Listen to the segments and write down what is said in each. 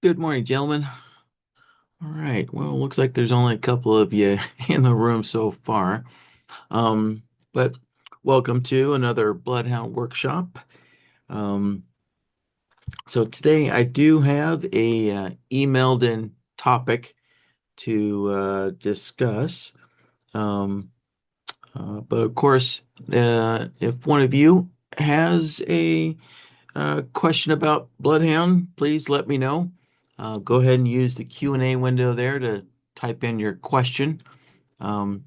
Good morning, gentlemen. All right. Well, looks like there's only a couple of you in the room so far. But welcome to another Bloodhound workshop. Um, so today I do have a emailed in topic to discuss. Um, but of course, if one of you has a question about Bloodhound, please let me know. Go ahead and use the Q&A window there to type in your question, um,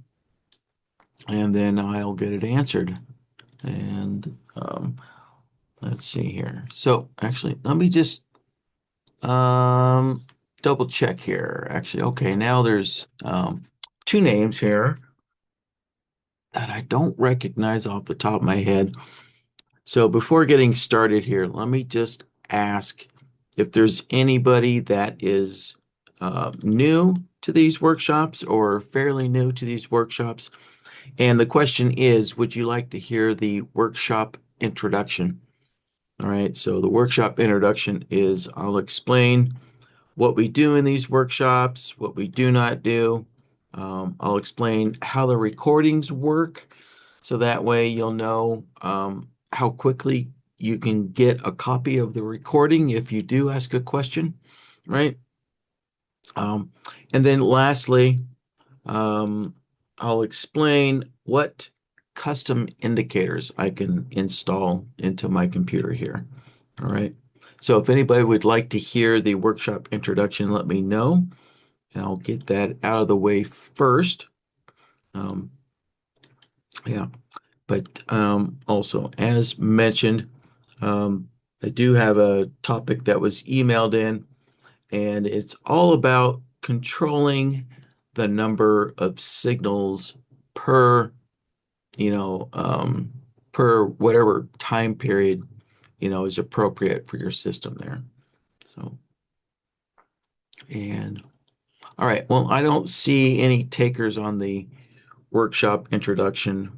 and then I'll get it answered. And let's see here. So actually, let me just um, double check here. Actually, okay, now there's two names here that I don't recognize off the top of my head. So before getting started here, let me just ask if there's anybody that is new to these workshops or fairly new to these workshops. And the question is, would you like to hear the workshop introduction? All right, so the workshop introduction is I'll explain what we do in these workshops, what we do not do. I'll explain how the recordings work, so that way you'll know how quickly you can get a copy of the recording if you do ask a question, right? Um, and then lastly, um, I'll explain what custom indicators I can install into my computer here. All right. So if anybody would like to hear the workshop introduction, let me know, and I'll get that out of the way first. Um, yeah, but also, as mentioned, um, I do have a topic that was emailed in, and it's all about controlling the number of signals per, you know, per whatever time period, is appropriate for your system there. So, and all right, well, I don't see any takers on the workshop introduction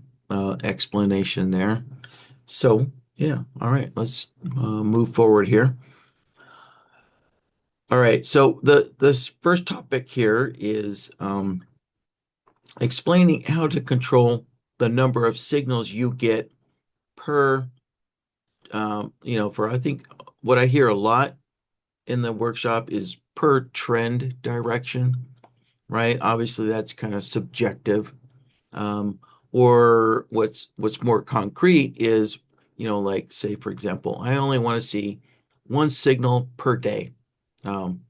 explanation there. So, yeah, all right, let's move forward here. All right, so the this first topic here is explaining how to control the number of signals you get per, for I think what I hear a lot in the workshop is per trend direction, right? Obviously, that's kind of subjective. Um, or what's more concrete is, like say for example, I only want to see one signal per day um,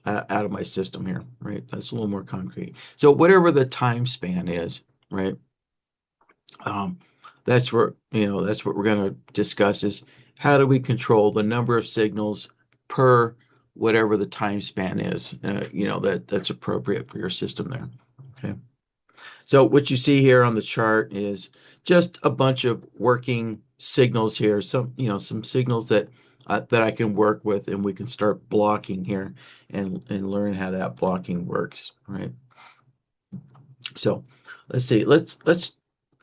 out of my system here, right? That's a little more concrete. So whatever the time span is, right? Um, that's what we're going to discuss is how do we control the number of signals per whatever the time span is, that's appropriate for your system there. Okay. So what you see here on the chart is just a bunch of working signals here, some signals that I can work with, and we can start blocking here and learn how that blocking works, right? So let's see,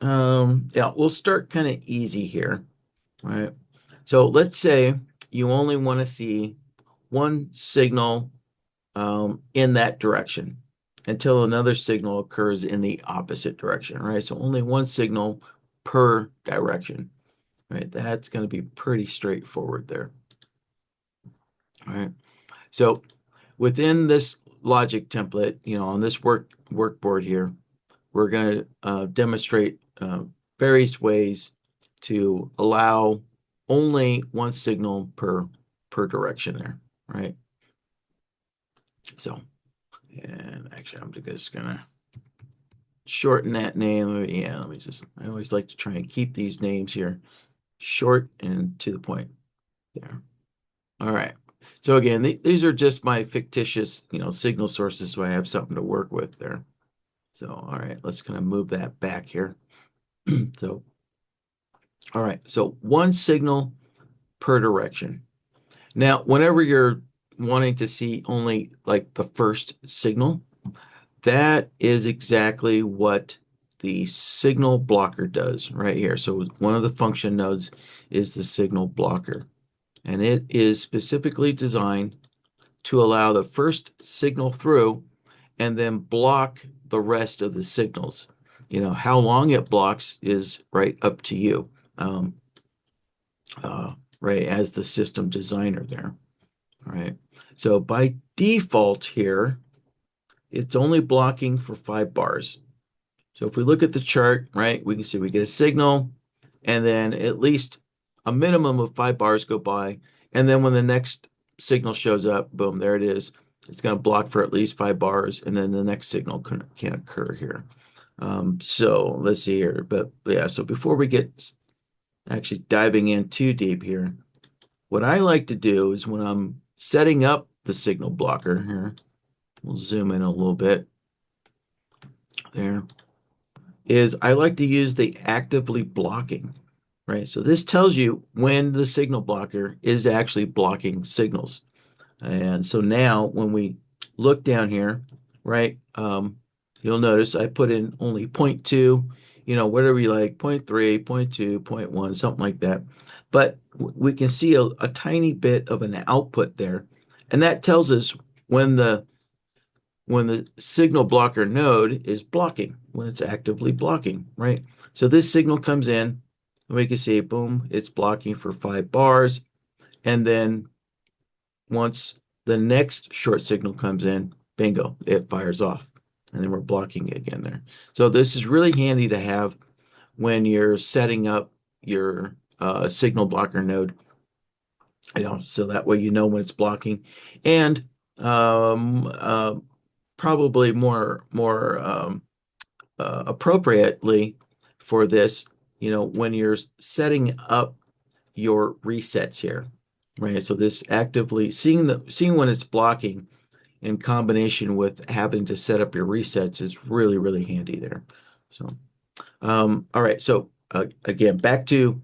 yeah, we'll start kind of easy here, right? So let's say you only want to see one signal in that direction until another signal occurs in the opposite direction, right? So only one signal per direction, right? That's going to be pretty straightforward there, all right? So within this logic template, on this workboard here, we're going to demonstrate various ways to allow only one signal per direction there, right? So, and actually, I'm just gonna shorten that name. Yeah, I always like to try and keep these names here short and to the point there. All right. So again, these are just my fictitious, signal sources, so I have something to work with there. So, all right, let's kind of move that back here. So, all right, so one signal per direction. Now, whenever you're wanting to see only like the first signal, that is exactly what the signal blocker does right here. So one of the function nodes is the signal blocker, and it is specifically designed to allow the first signal through and then block the rest of the signals. How long it blocks is right up to you, um, right, as the system designer there. All right. So by default here, it's only blocking for 5 bars. So if we look at the chart, right, we can see we get a signal, and then at least a minimum of 5 bars go by. And then when the next signal shows up, boom, there it is. It's going to block for at least 5 bars, and then the next signal can occur here. So let's see here. But yeah, so before we get actually diving in too deep here, what I like to do is when I'm setting up the signal blocker here, we'll zoom in a little bit there, is I like to use the actively blocking, right? So this tells you when the signal blocker is actually blocking signals. And so now when we look down here, right, you'll notice I put in only 0.2, whatever you like, 0.3, 0.2, 0.1, something like that. But we can see a tiny bit of an output there. And that tells us when the signal blocker node is blocking, when it's actively blocking, right? So this signal comes in, and we can see, boom, it's blocking for 5 bars. And then once the next short signal comes in, bingo, it fires off. And then we're blocking it again there. So this is really handy to have when you're setting up your signal blocker node, so that way you know when it's blocking. And probably more appropriately for this, when you're setting up your resets here, right? So this actively seeing when it's blocking in combination with having to set up your resets is really, really handy there. So, all right. So again, back to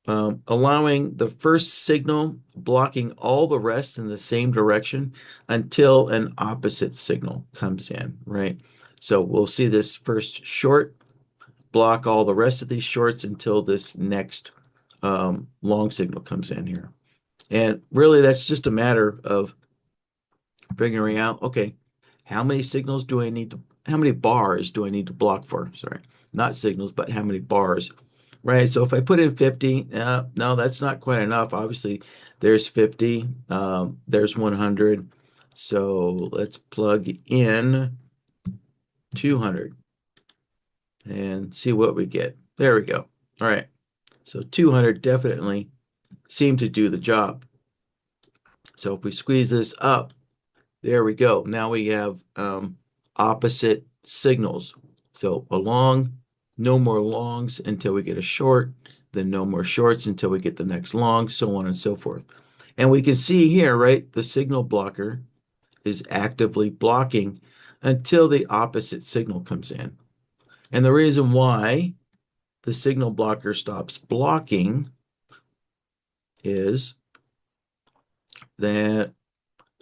allowing the first signal blocking all the rest in the same direction until an opposite signal comes in, right? So we'll see this first short block all the rest of these shorts until this next long signal comes in here. And really, that's just a matter of figuring out, okay, how many bars do I need to block for? Sorry, not signals, but how many bars, right? So if I put in 50, no, that's not quite enough. Obviously, there's 50, there's 100. So let's plug in 200 and see what we get. There we go. All right. So 200 definitely seem to do the job. So if we squeeze this up, there we go. Now we have opposite signals. So a long, no more longs until we get a short, then no more shorts until we get the next long, so on and so forth. And we can see here, right, the signal blocker is actively blocking until the opposite signal comes in. And the reason why the signal blocker stops blocking is that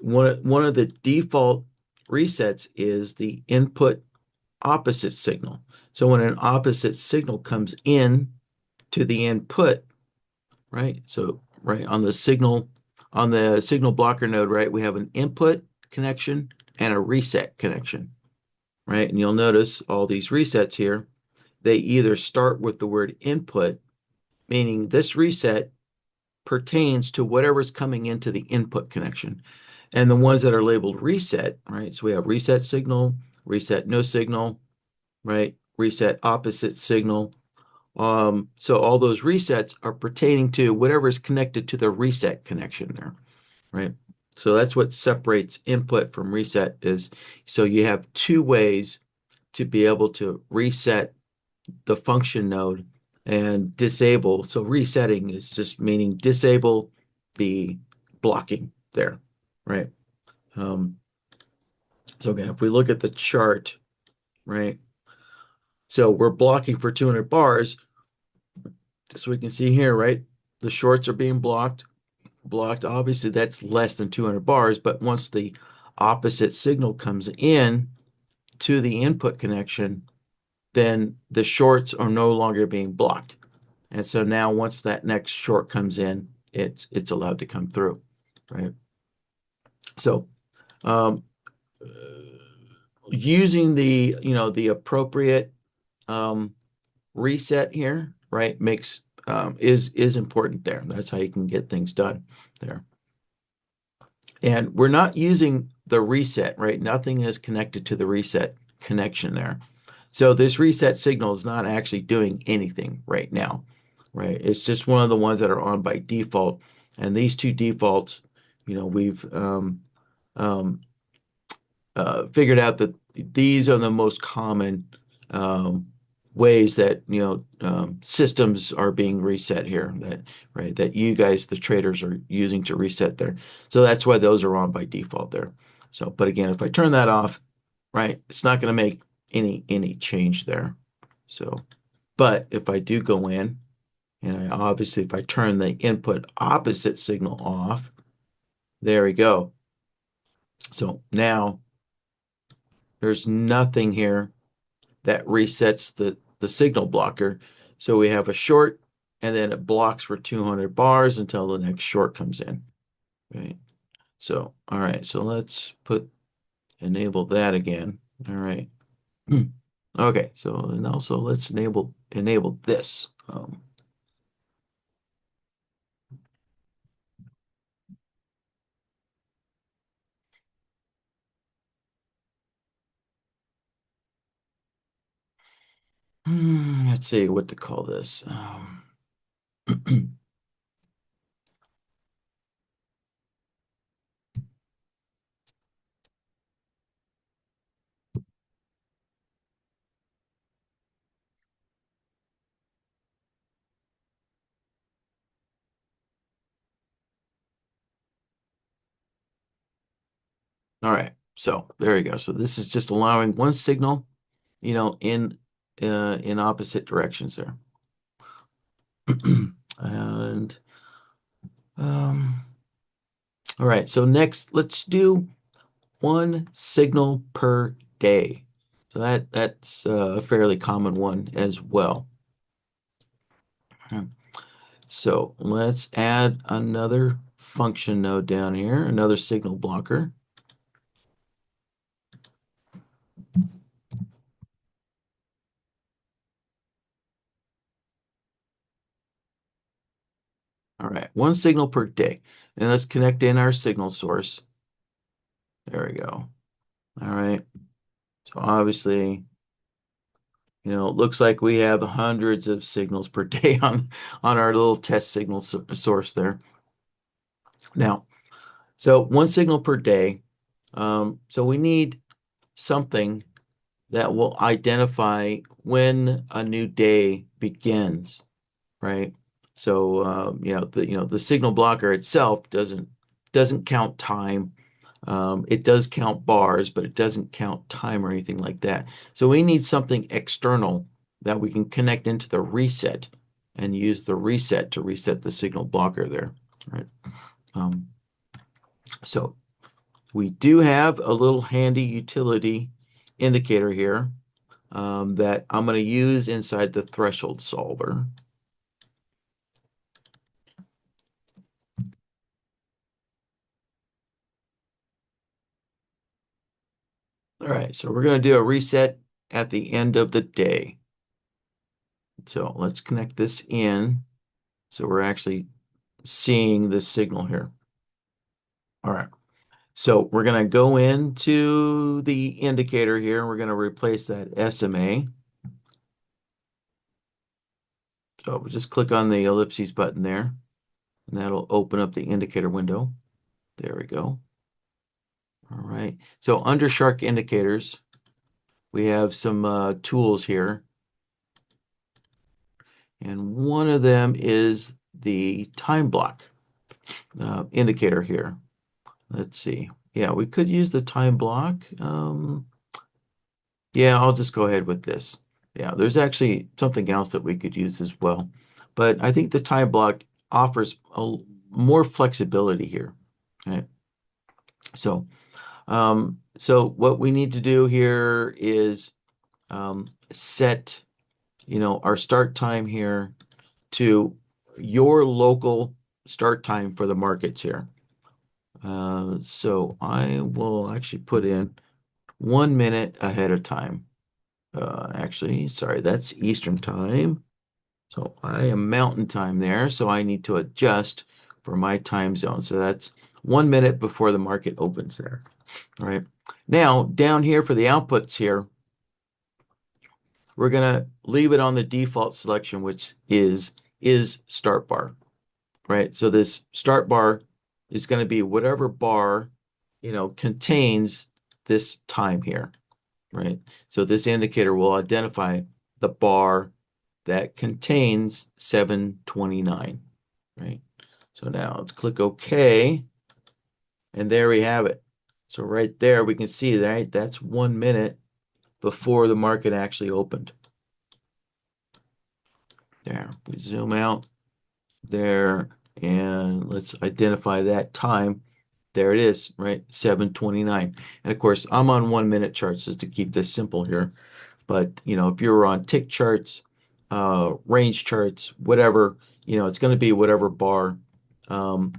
one of the default resets is the input opposite signal. So when an opposite signal comes in to the input, right? So right on the signal blocker node, right, we have an input connection and a reset connection, right? And you'll notice all these resets here, they either start with the word input, meaning this reset pertains to whatever's coming into the input connection. And the ones that are labeled reset, right? So we have reset signal, reset no signal, right? Reset opposite signal. So all those resets are pertaining to whatever is connected to the reset connection there, right? So that's what separates input from reset is, so you have two ways to be able to reset the function node and disable. So resetting is just meaning disable the blocking there, right? So again, if we look at the chart, right? So we're blocking for 200 bars. So we can see here, right? The shorts are being blocked. Obviously, that's less than 200 bars, but once the opposite signal comes in to the input connection, then the shorts are no longer being blocked. And so now once that next short comes in, it's allowed to come through, right? So um, using the appropriate um, reset here, right, makes is important there. That's how you can get things done there. And we're not using the reset, right? Nothing is connected to the reset connection there. So this reset signal is not actually doing anything right now, right? It's just one of the ones that are on by default. And these two defaults, we've um, figured out that these are the most common um, ways that systems are being reset here. That right that you guys, the traders, are using to reset there. So that's why those are on by default there. So, but again, if I turn that off, right, it's not going to make any change there. So, but if I do go in and obviously if I turn the input opposite signal off, there we go. So now there's nothing here that resets the signal blocker. So we have a short and then it blocks for 200 bars until the next short comes in, right? So, all right, so let's enable that again. All right. Okay, so and also let's enable this. Let's see what to call this. All right, so there you go. So this is just allowing one signal, in opposite directions there. And um, all right, so next let's do one signal per day. So that's a fairly common one as well. So let's add another function node down here, another signal blocker. All right, one signal per day. And let's connect in our signal source. There we go. All right. So obviously, it looks like we have hundreds of signals per day on our little test signal source there. Now, so one signal per day. So we need something that will identify when a new day begins, right? So the signal blocker itself doesn't count time. It does count bars, but it doesn't count time or anything like that. So we need something external that we can connect into the reset and use the reset to reset the signal blocker there, right? Um, so we do have a little handy utility indicator here that I'm going to use inside the threshold solver. All right, so we're going to do a reset at the end of the day. So let's connect this in. So we're actually seeing this signal here. All right. So we're going to go into the indicator here. And we're going to replace that SMA. So we'll just click on the ellipses button there, and that'll open up the indicator window. There we go. All right. So under Shark Indicators, we have some tools here. And one of them is the time block indicator here. Let's see. Yeah, we could use the time block. Yeah, I'll just go ahead with this. Yeah, there's actually something else that we could use as well. But I think the time block offers more flexibility here. Okay. So what we need to do here is set, our start time here to your local start time for the markets here. So I will actually put in 1 minute ahead of time. Actually, sorry, that's Eastern time. So I am Mountain time there, so I need to adjust for my time zone. So that's 1 minute before the market opens there. All right. Now, down here for the outputs here, we're gonna leave it on the default selection, which is start bar, right? So this start bar is going to be whatever bar, contains this time here, right? So this indicator will identify the bar that contains 729, right? So now let's click OK, and there we have it. So right there we can see, right, that's 1 minute before the market actually opened. There, we zoom out there, and let's identify that time. There it is, right? 7:29. And of course, I'm on 1 minute charts just to keep this simple here. But if you're on tick charts, range charts, whatever, it's going to be whatever bar um,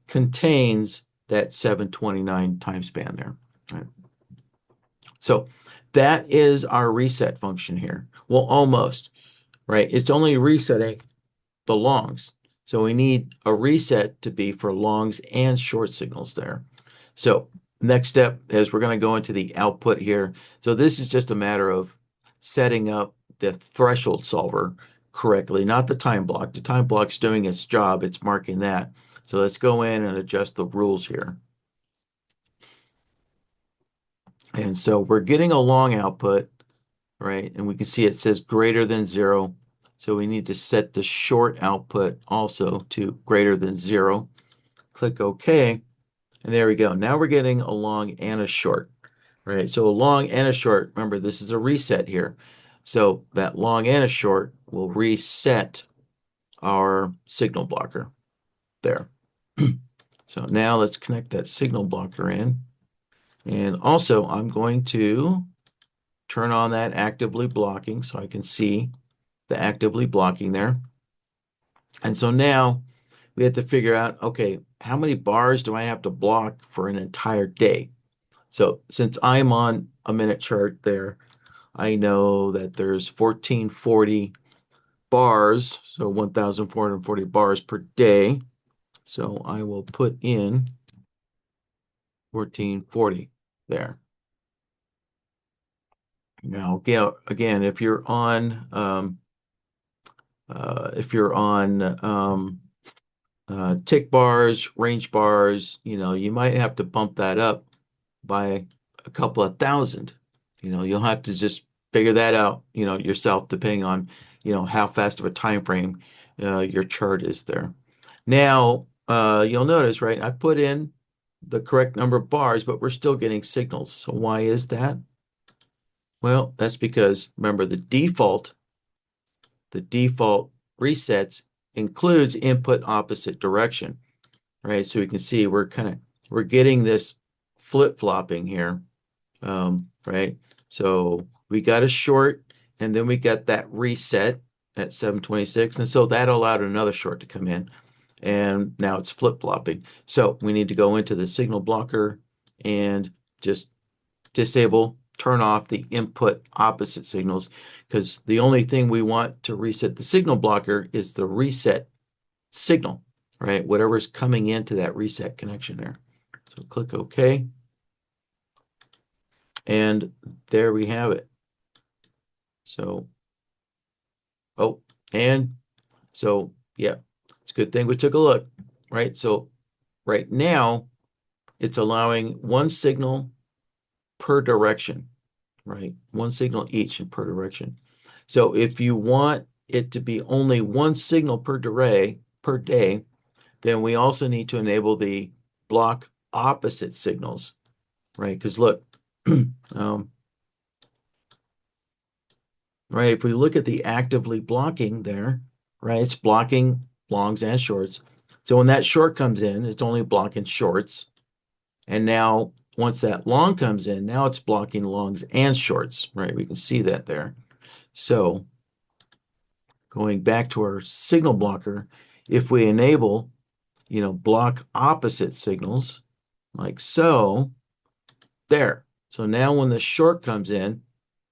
contains that 7:29 time span there, right? So that is our reset function here. Well, almost, right? It's only resetting the longs. So we need a reset to be for longs and short signals there. So next step is we're going to go into the output here. So this is just a matter of setting up the threshold solver correctly, not the time block. The time block's doing its job. It's marking that. So let's go in and adjust the rules here. And so we're getting a long output, right? And we can see it says greater than 0. So we need to set the short output also to greater than 0. Click OK. And there we go. Now we're getting a long and a short, right? So a long and a short, remember, this is a reset here. So that long and a short will reset our signal blocker there. So now let's connect that signal blocker in. And also, I'm going to turn on that actively blocking so I can see the actively blocking there. And so now we have to figure out, okay, how many bars do I have to block for an entire day? So since I'm on a minute chart there, I know that there's 1440 bars, so 1,440 bars per day. So I will put in 1440 there. Now, again, if you're on tick bars, range bars, you might have to bump that up by a couple of thousand. You'll have to just figure that out, yourself, depending on, how fast of a time frame your chart is there. Now, you'll notice, right, I put in the correct number of bars, but we're still getting signals. So why is that? Well, that's because, remember, the default resets includes input opposite direction, right? So we can see we're getting this flip-flopping here, right? So we got a short, and then we got that reset at 7:26, and so that allowed another short to come in, and now it's flip-flopping. So we need to go into the signal blocker and just turn off the input opposite signals, because the only thing we want to reset the signal blocker is the reset signal, right? Whatever's coming into that reset connection there. So click OK. And there we have it. So, yeah, it's a good thing we took a look, right? So right now, it's allowing one signal per direction, right? One signal each per direction. So if you want it to be only one signal per day, then we also need to enable the block opposite signals, right? Because look, right, if we look at the actively blocking there, right, it's blocking longs and shorts. So when that short comes in, it's only blocking shorts. And now once that long comes in, now it's blocking longs and shorts, right? We can see that there. So going back to our signal blocker, if we enable, block opposite signals, like so. There. So now when the short comes in,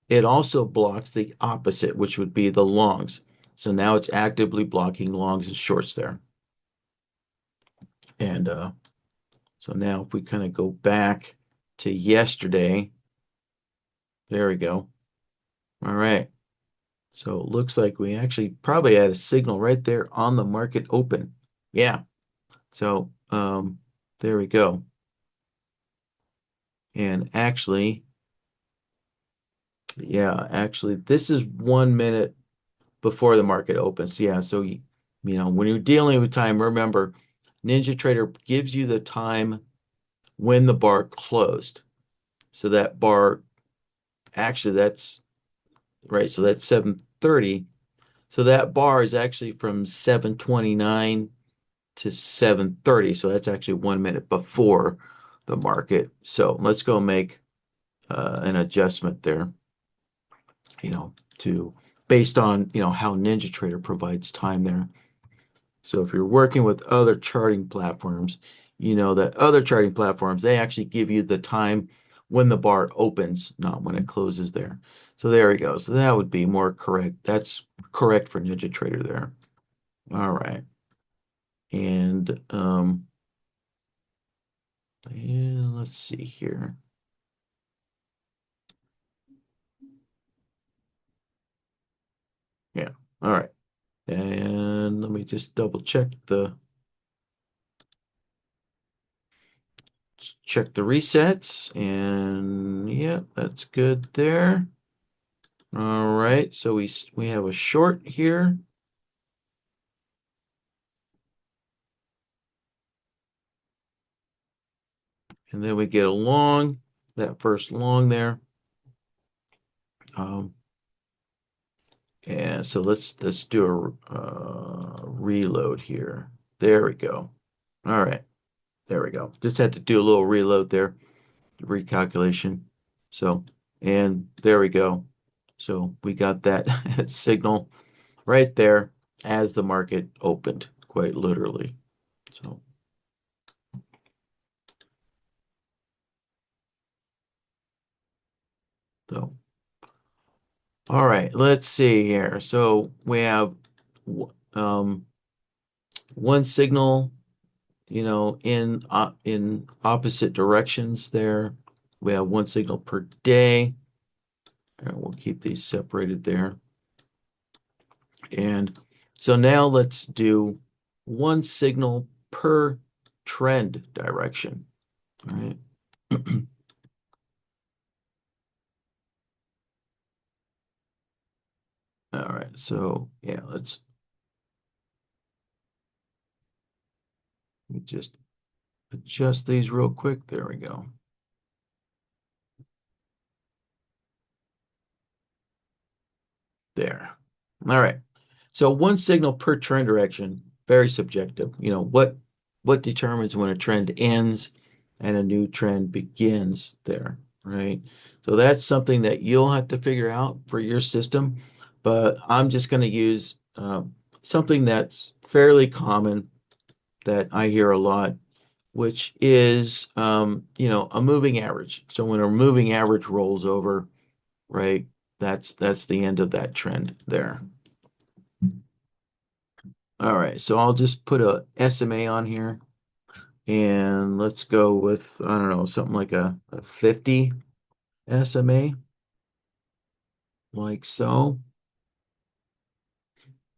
it also blocks the opposite, which would be the longs. So now it's actively blocking longs and shorts there. And so now if we kind of go back to yesterday, there we go. All right. So it looks like we actually probably had a signal right there on the market open. Yeah. So there we go. And actually, yeah, actually, this is 1 minute before the market opens. Yeah, so when you're dealing with time, remember, NinjaTrader gives you the time when the bar closed. So that bar, actually, that's right. So that's 7:30. So that bar is actually from 7:29 to 7:30. So that's actually 1 minute before the market. So let's go make an adjustment there, to based on, how NinjaTrader provides time there. So if you're working with other charting platforms, you know that other charting platforms, they actually give you the time when the bar opens, not when it closes there. So there we go. So that would be more correct. That's correct for NinjaTrader there. All right. And yeah, let's see here. Yeah. All right. And let me just double check the resets, and yeah, that's good there. All right, so we have a short here, and then we get a long, that first long there. Um, and so let's do a reload here. There we go. All right, there we go. Just had to do a little reload there, recalculation. So, and there we go. So we got that signal right there as the market opened, quite literally. So, so all right, let's see here. So we have um, one signal, in opposite directions there. We have one signal per day. And we'll keep these separated there. And so now let's do one signal per trend direction. All right. All right. So yeah, let's just adjust these real quick. There we go. There. All right. So one signal per trend direction, very subjective. What determines when a trend ends and a new trend begins there, right? So that's something that you'll have to figure out for your system. But I'm just going to use something that's fairly common that I hear a lot, which is a moving average. So when a moving average rolls over, right, that's the end of that trend there. All right, so I'll just put a SMA on here, and let's go with, I don't know, something like a 50 SMA, like so.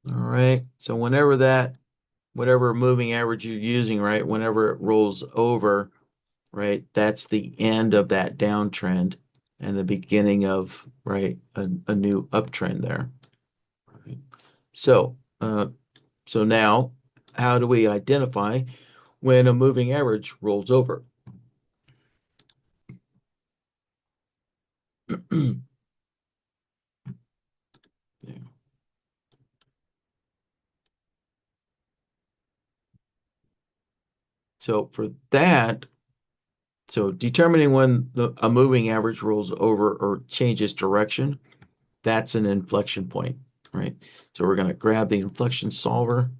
All right, so whatever moving average you're using, right, whenever it rolls over, right, that's the end of that downtrend and the beginning of, right, a new uptrend there. Right. So, so now, how do we identify when a moving average rolls over? Yeah. So for that, so determining when a moving average rolls over or changes direction, that's an inflection point, right? So we're going to grab the inflection solver,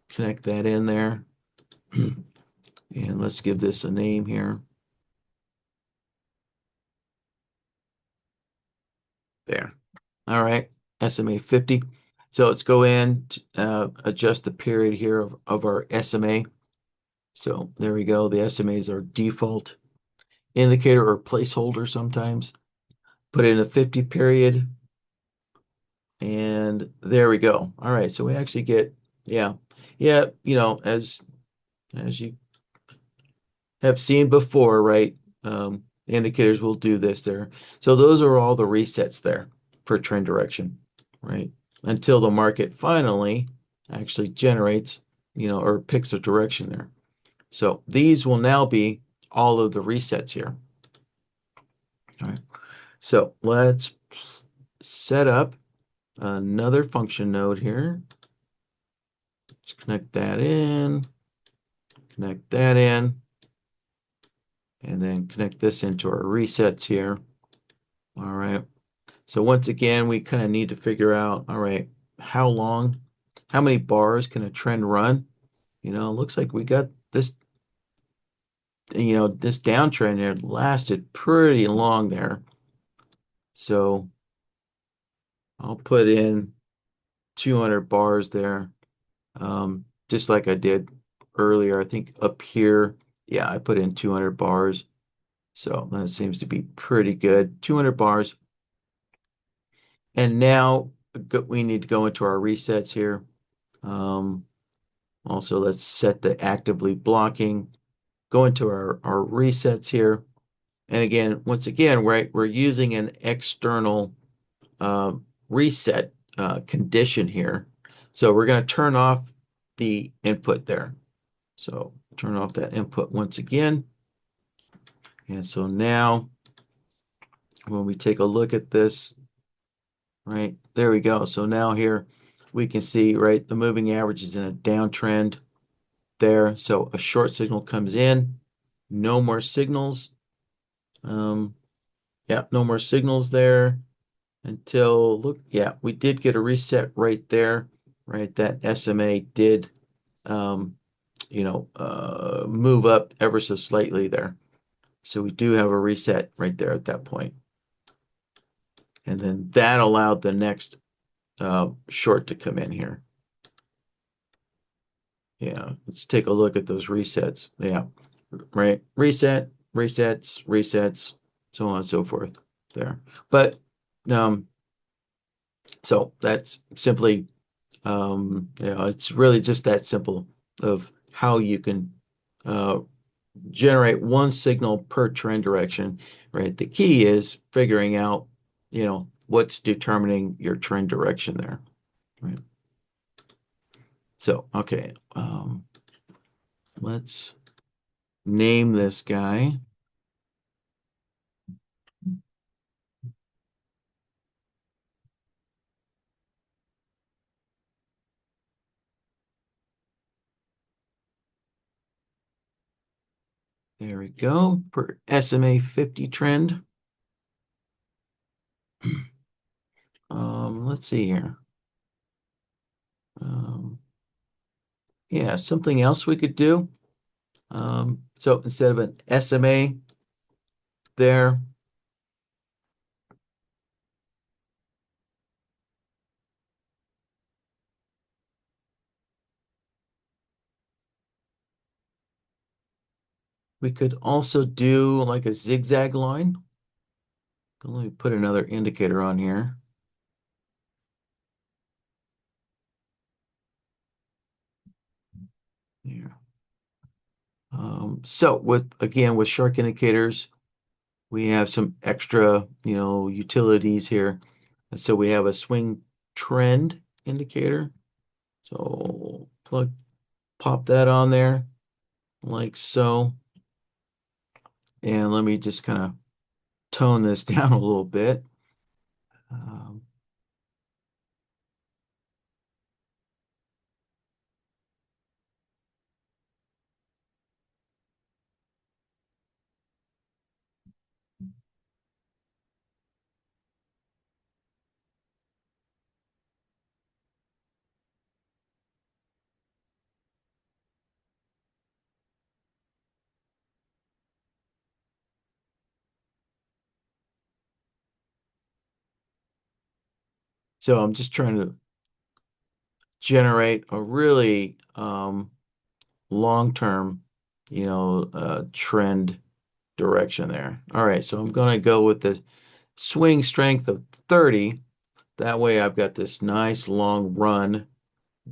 connect that in there, and let's give this a name here. There. All right, SMA 50. So let's go in, adjust the period here of our SMA. So there we go. The SMA is our default indicator or placeholder sometimes. Put in a 50 period, and there we go. All right, so we actually get, yeah, yeah, as you have seen before, right? Indicators will do this there. So those are all the resets there for trend direction, right? Until the market finally actually generates, or picks a direction there. So these will now be all of the resets here. All right. So let's set up another function node here. Let's connect that in, and then connect this into our resets here. All right. So once again, we kind of need to figure out, all right, how many bars can a trend run? Looks like we got this, this downtrend here lasted pretty long there. So I'll put in 200 bars there, just like I did earlier. I think up here, yeah, I put in 200 bars. So that seems to be pretty good. 200 bars. And now we need to go into our resets here. Um, Also, let's set the actively blocking, go into our resets here. And again, once again, right, we're using an external reset condition here. So we're going to turn off the input there. So turn off that input once again. And so now when we take a look at this, right, there we go. So now here we can see, right, the moving average is in a downtrend there. So a short signal comes in, no more signals. Yeah, no more signals there until, look, yeah, we did get a reset right there, right? That SMA did, um, move up ever so slightly there. So we do have a reset right there at that point. And then that allowed the next short to come in here. Yeah, let's take a look at those resets. Yeah, right. Reset, resets, resets, so on and so forth there. But um, so that's simply, it's really just that simple of how you can uh, generate one signal per trend direction, right? The key is figuring out, what's determining your trend direction there, right? So, okay, let's name this guy. There we go, per SMA 50 trend. Let's see here. Um, yeah, something else we could do. So instead of an SMA there, we could also do like a zigzag line. Let me put another indicator on here. Yeah. So with shark indicators, we have some extra, utilities here. And so we have a swing trend indicator. So pop that on there like so. And let me just kind of tone this down a little bit. Um, So I'm just trying to generate a really long-term, trend direction there. All right, so I'm going to go with the swing strength of 30. That way I've got this nice long run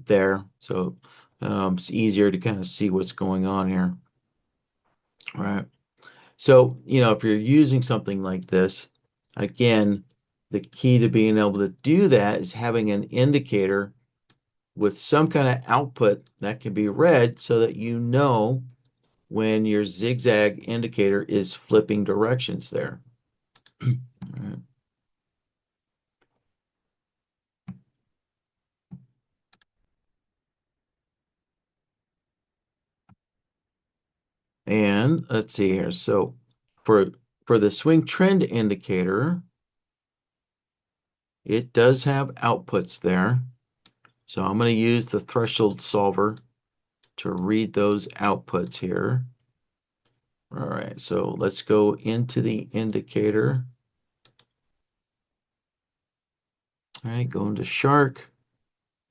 there. So it's easier to kind of see what's going on here. All right. So, if you're using something like this, again, the key to being able to do that is having an indicator with some kind of output that can be read so that you know when your zigzag indicator is flipping directions there. All right. And let's see here. So for for the swing trend indicator, it does have outputs there. So I'm going to use the threshold solver to read those outputs here. All right, so let's go into the indicator. All right, go into Shark.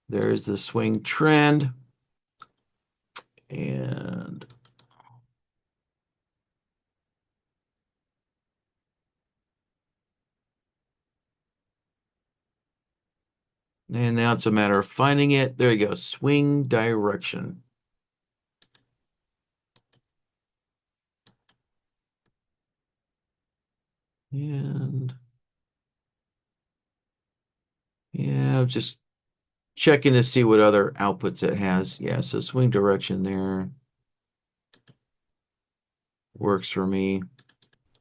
There's the swing trend. And now it's a matter of finding it. There you go, swing direction. And yeah, just checking to see what other outputs it has. Yeah, so swing direction there works for me.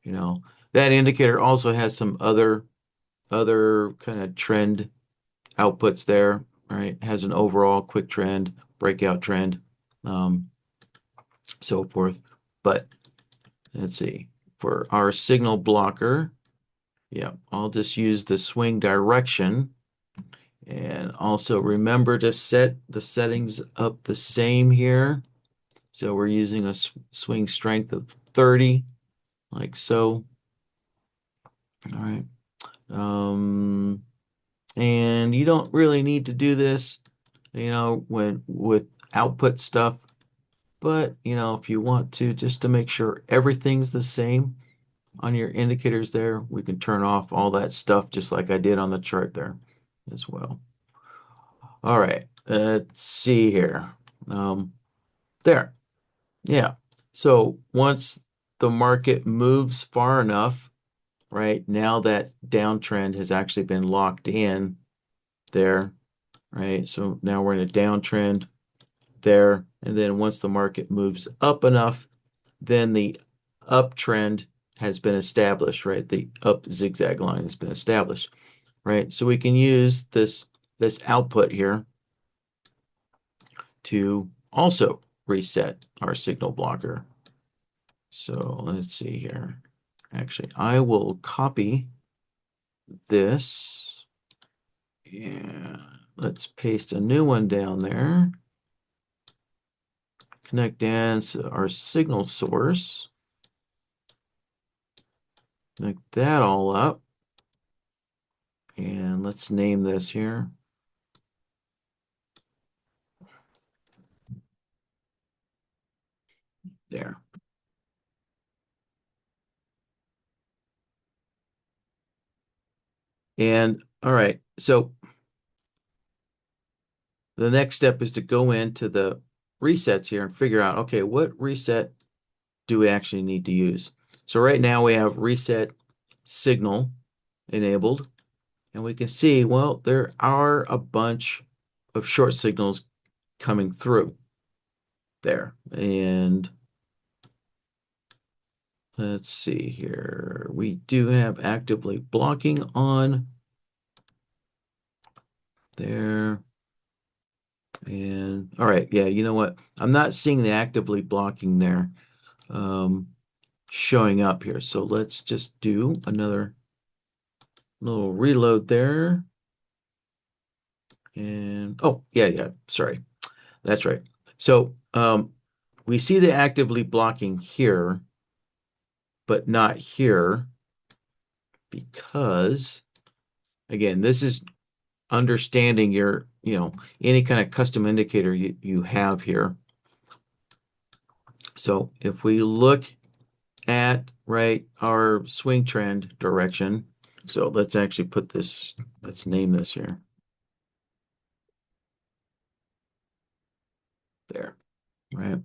You know, that indicator also has some other kind of trend outputs there, right? Has an overall quick trend, breakout trend, um, so forth. But let's see, for our signal blocker, yeah, I'll just use the swing direction. And also remember to set the settings up the same here. So we're using a swing strength of 30, like so. All right. And you don't really need to do this, when with output stuff. But, if you want to, just to make sure everything's the same on your indicators there, we can turn off all that stuff just like I did on the chart there as well. All right, let's see here. There. Yeah. So once the market moves far enough, right, now that downtrend has actually been locked in there, right? So now we're in a downtrend there. And then once the market moves up enough, then the uptrend has been established, right? The up zigzag line has been established, right? So we can use this output here to also reset our signal blocker. So let's see here. Actually, I will copy this and let's paste a new one down there. Connect in our signal source. Connect that all up. And let's name this here. There. And all right, so the next step is to go into the resets here and figure out, okay, what reset do we actually need to use? So right now we have reset signal enabled, and we can see, well, there are a bunch of short signals coming through there. And let's see here. We do have actively blocking on there. And all right, yeah, you know what? I'm not seeing the actively blocking there showing up here. So let's just do another little reload there. And oh, yeah, sorry. That's right. So we see the actively blocking here, but not here because, again, this is understanding your, any kind of custom indicator you have here. So if we look at, right, our swing trend direction, so let's actually let's name this here. There, right?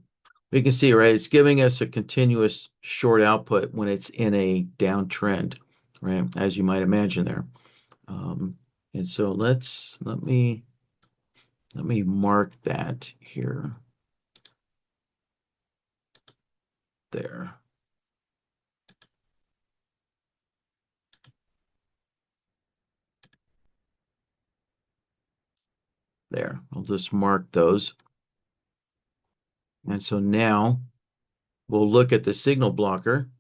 We can see, right, it's giving us a continuous short output when it's in a downtrend, right? As you might imagine there. Um, and so let me mark that here. There. There. I'll just mark those. And so now we'll look at the signal blocker.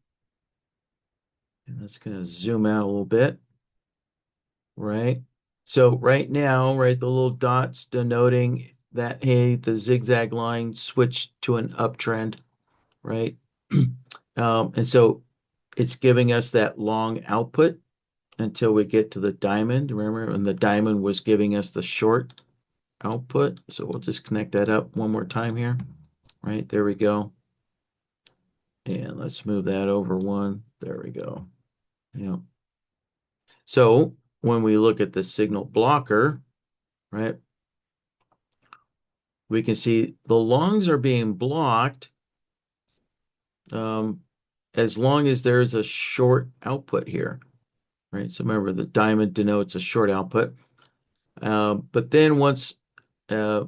And that's going to zoom out a little bit, right? So right now, right, the little dots denoting that, hey, the zigzag line switched to an uptrend, right? And so it's giving us that long output until we get to the diamond. Remember, and the diamond was giving us the short output. So we'll just connect that up one more time here. Right, there we go. And let's move that over one. There we go. Yeah. So when we look at the signal blocker, right, we can see the longs are being blocked as long as there's a short output here, right? So remember, the diamond denotes a short output. But then once uh,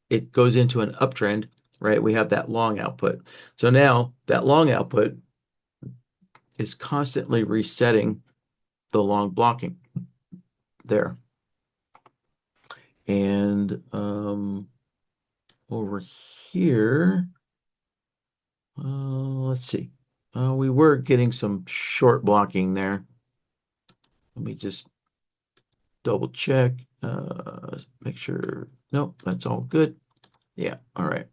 it goes into an uptrend, right, we have that long output. So now that long output is constantly resetting the long blocking there. And over here, let's see. We were getting some short blocking there. Let me just double check, make sure. Nope, that's all good. Yeah, all right.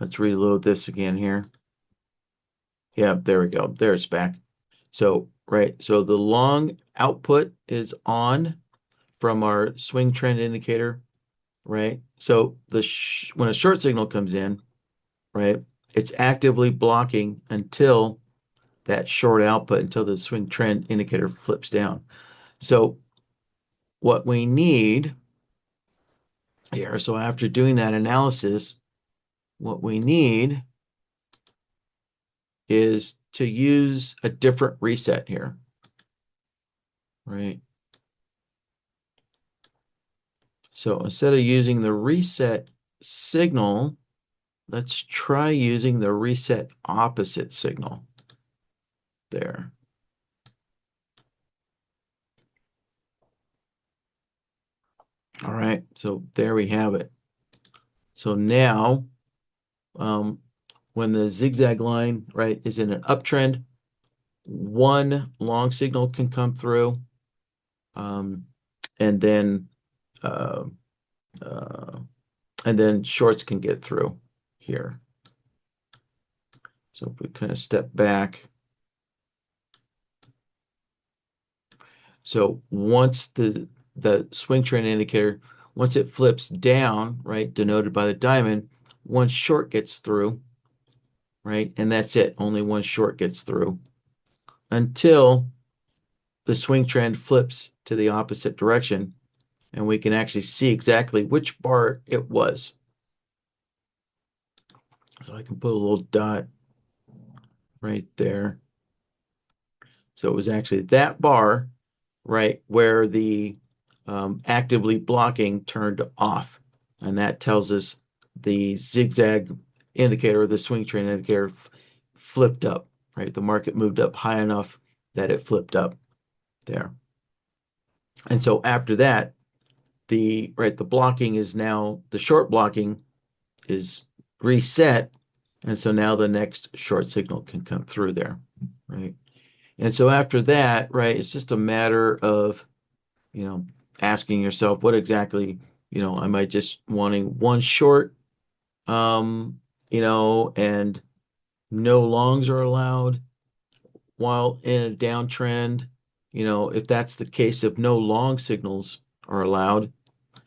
Let's reload this again here. Yeah, there we go. There it's back. So, right, so the long output is on from our swing trend indicator, right? So when a short signal comes in, right, it's actively blocking until that short output, until the swing trend indicator flips down. So what we need here, so after doing that analysis, what we need is to use a different reset here, right? So instead of using the reset signal, let's try using the reset opposite signal there. All right, so there we have it. So now, when the zigzag line, right, is in an uptrend, one long signal can come through, and then uh, uh, and then shorts can get through here. So if we kind of step back, so once the swing trend indicator, once it flips down, right, denoted by the diamond, one short gets through, right, and that's it. Only one short gets through until the swing trend flips to the opposite direction, and we can actually see exactly which bar it was. So I can put a little dot right there. So it was actually that bar, right, where the actively blocking turned off. And that tells us the zigzag indicator, the swing trend indicator flipped up, right? The market moved up high enough that it flipped up there. And so after that, the blocking is now, the short blocking is reset. And so now the next short signal can come through there, right? And so after that, right, it's just a matter of, asking yourself what exactly, am I just wanting one short, and no longs are allowed while in a downtrend? if that's the case, if no long signals are allowed,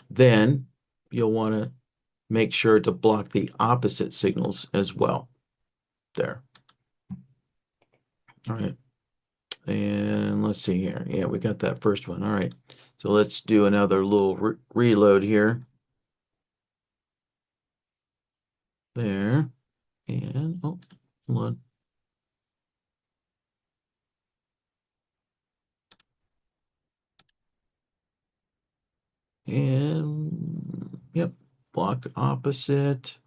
then you'll want to make sure to block the opposite signals as well. There. All right. And let's see here. Yeah, we got that first one. All right. So let's do another little reload here. There. And, oh, hold on. And, yep, block opposite.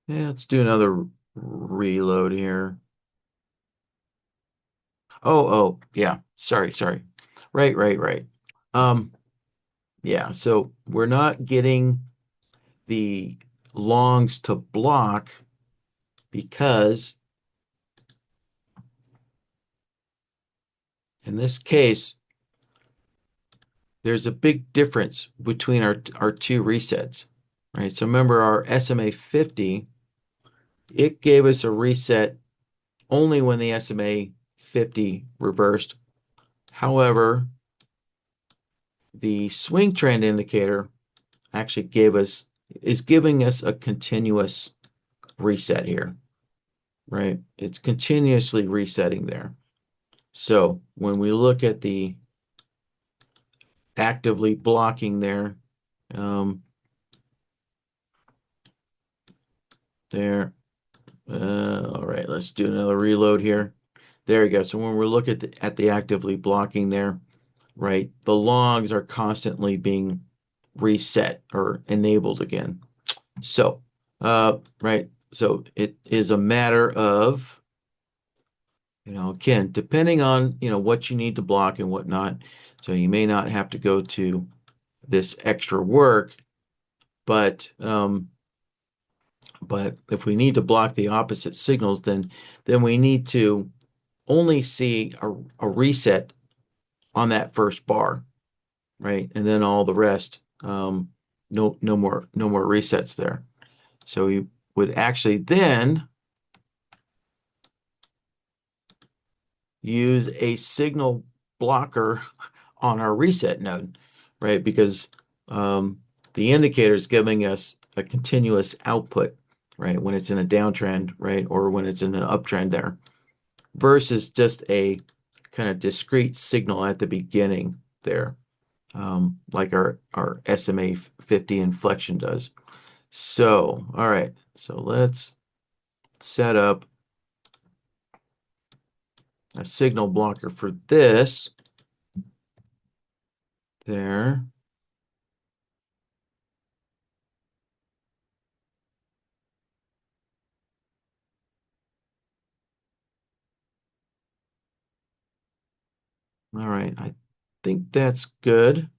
Yeah, let's do another reload here. Oh, yeah. Sorry. Right. Um, yeah, so we're not getting the longs to block because in this case, there's a big difference between our two resets, right? So remember our SMA 50, it gave us a reset only when the SMA 50 reversed. However, the swing trend indicator actually is giving us a continuous reset here, right? It's continuously resetting there. So when we look at the actively blocking there, um, there. All right, let's do another reload here. There we go. So when we look at the actively blocking there, right, the logs are constantly being reset or enabled again. So, right, so it is a matter of, again, depending on, what you need to block and whatnot. So you may not have to go to this extra work, but if we need to block the opposite signals, then we need to only see a reset on that first bar, right? And then all the rest, no more resets there. So we would actually then use a signal blocker on our reset node, right? Because the indicator is giving us a continuous output, right? When it's in a downtrend, right? Or when it's in an uptrend there, versus just a kind of discrete signal at the beginning there, like our SMA 50 inflection does. So, all right. So let's set up a signal blocker for this there. All right. I think that's good.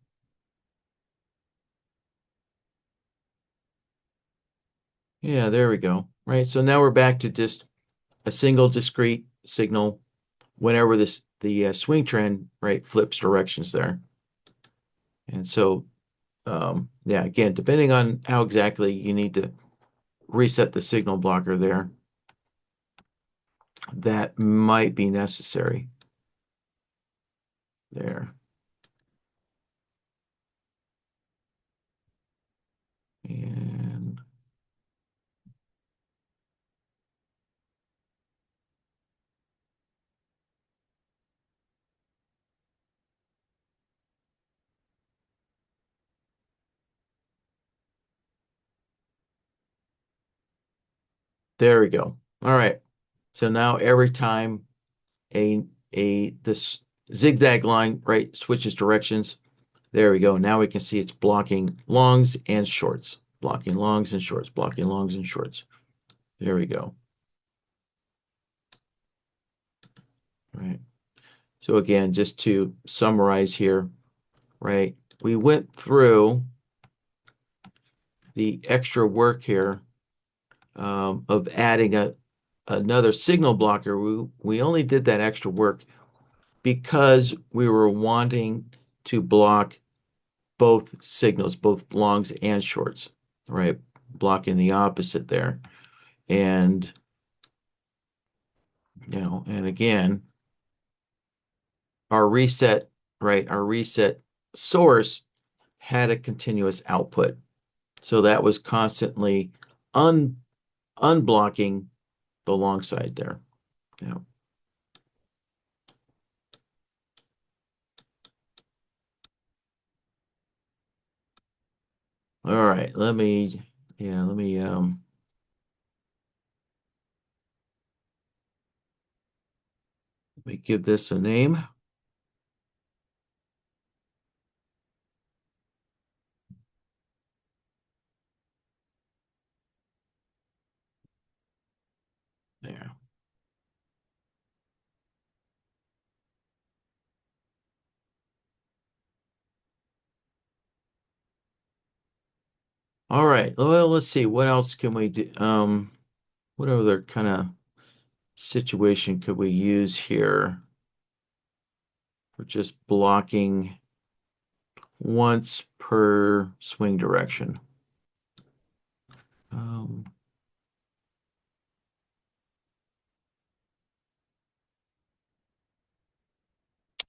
Yeah, there we go. Right. So now we're back to just a single discrete signal whenever the swing trend, right, flips directions there. And so, yeah, again, depending on how exactly you need to reset the signal blocker there, that might be necessary there. And there we go. All right. So now every time this zigzag line, right, switches directions, there we go. Now we can see it's blocking longs and shorts, blocking longs and shorts, blocking longs and shorts. There we go. Right. So again, just to summarize here, right, we went through the extra work here of adding another signal blocker, we only did that extra work because we were wanting to block both signals, both longs and shorts, right? Blocking the opposite there. And, and again, our reset, right? Our reset source had a continuous output. So that was constantly unblocking the long side there. Yeah. All right, let me give this a name. There. All right. Well, let's see. What else can we do? What other kind of situation could we use here for just blocking once per swing direction? Um,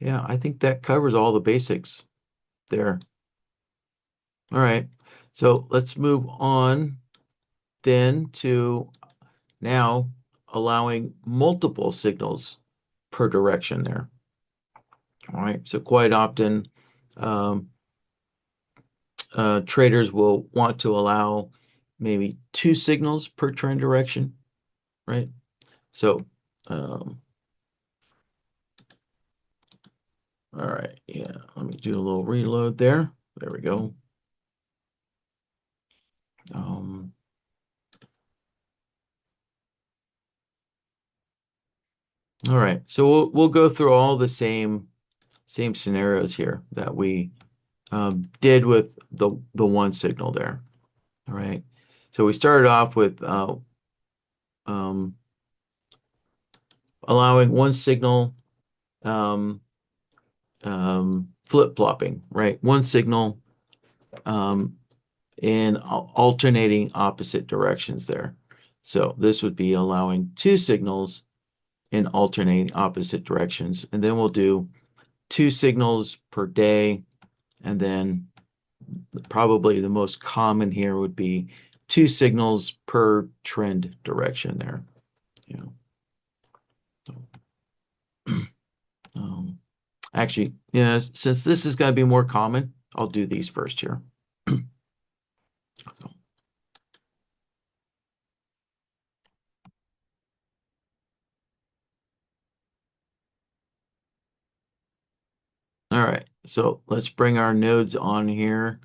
yeah, I think that covers all the basics there. All right. So let's move on then to now allowing multiple signals per direction there. All right. So quite often, um, traders will want to allow maybe two signals per trend direction, right? So, all right, yeah, let me do a little reload there. There we go. Um, all right, so we'll go through all the same scenarios here that we did with the one signal there. All right, so we started off with um, allowing one signal um, flip-flopping, right? One signal um, in alternating opposite directions there. So this would be allowing two signals in alternating opposite directions. And then we'll do two signals per day. And then probably the most common here would be two signals per trend direction there. You know, so, actually, yeah, since this is going to be more common, I'll do these first here. So, all right, so let's bring our nodes on here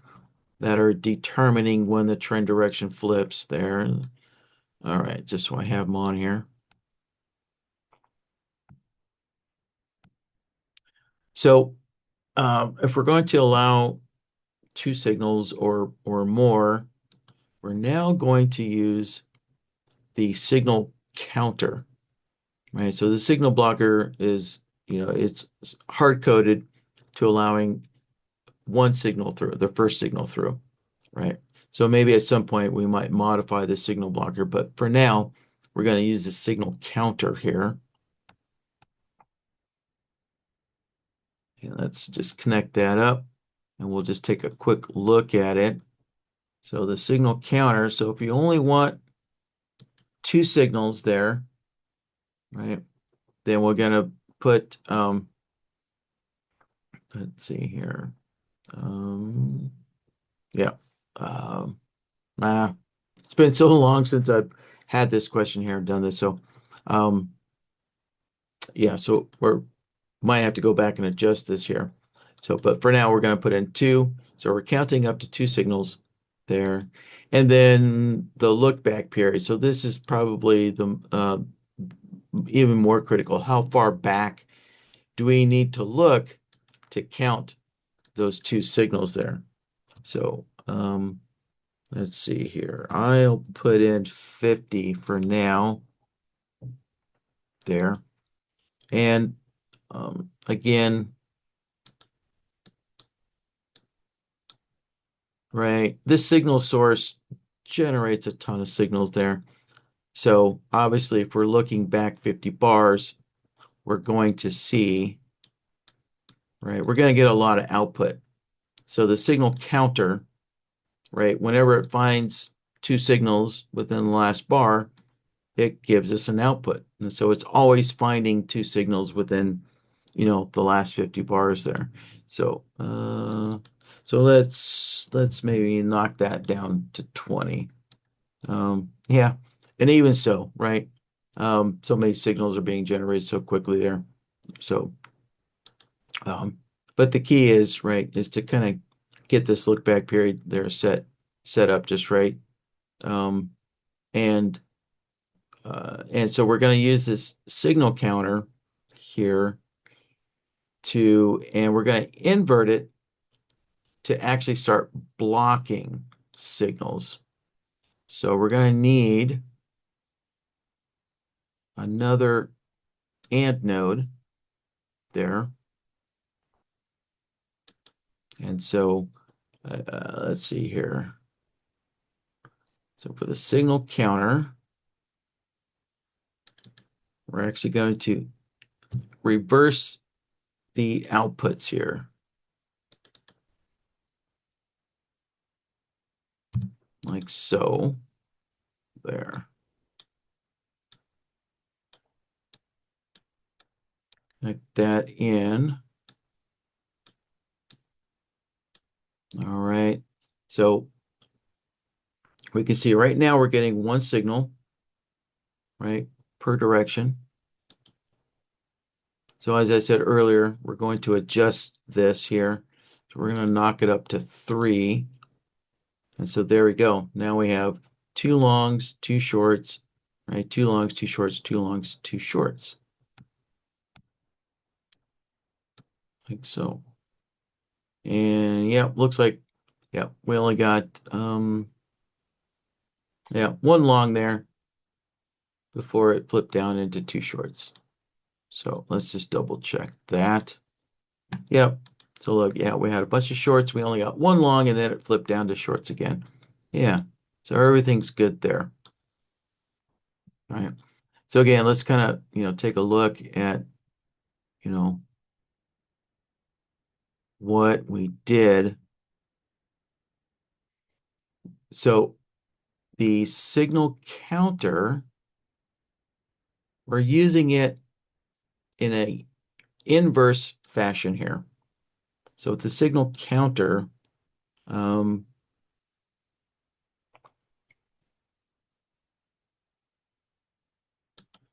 that are determining when the trend direction flips there. All right, just so I have them on here. So if we're going to allow two signals or more, we're now going to use the signal counter, right? So the signal blocker is, it's hard coded to allowing one signal through, the first signal through, right? So maybe at some point we might modify the signal blocker, but for now, we're going to use the signal counter here. And let's just connect that up and we'll just take a quick look at it. So the signal counter, so if you only want two signals there, right, then we're going to put, let's see here. Yeah. Um, it's been so long since I've had this question here and done this. So, um, yeah, so we're might have to go back and adjust this here. So, but for now, we're going to put in two. So we're counting up to two signals there. And then the look back period. So this is probably the even more critical. How far back do we need to look to count those two signals there? So let's see here. I'll put in 50 for now. there. And again, right, this signal source generates a ton of signals there. So obviously, if we're looking back 50 bars, we're going to see, right, we're going to get a lot of output. So the signal counter, right, whenever it finds two signals within the last bar, it gives us an output. And so it's always finding two signals within, the last 50 bars there. So let's maybe knock that down to 20. Yeah, and even so, right? So many signals are being generated so quickly there. So, but the key is, right, is to kind of get this look back period there set up just right. Um, and and so we're going to use this signal counter here and we're going to invert it to actually start blocking signals. So we're going to need another AND node there. And so let's see here. So for the signal counter, we're actually going to reverse the outputs here. Like so. There. Connect that in. All right. So we can see right now we're getting one signal, right, per direction. So as I said earlier, we're going to adjust this here. So we're going to knock it up to 3. And so there we go. Now we have 2 longs, 2 shorts, right? 2 longs, 2 shorts, 2 longs, 2 shorts. Like so. And yeah, looks like, yeah, we only got, yeah, 1 long there before it flipped down into 2 shorts. So let's just double check that. Yep. So look, yeah, we had a bunch of shorts. We only got 1 long and then it flipped down to shorts again. Yeah. So everything's good there. All right. So again, let's kind of, take a look at, you know, what we did. So the signal counter, we're using it in a inverse fashion here. So with the signal counter, um,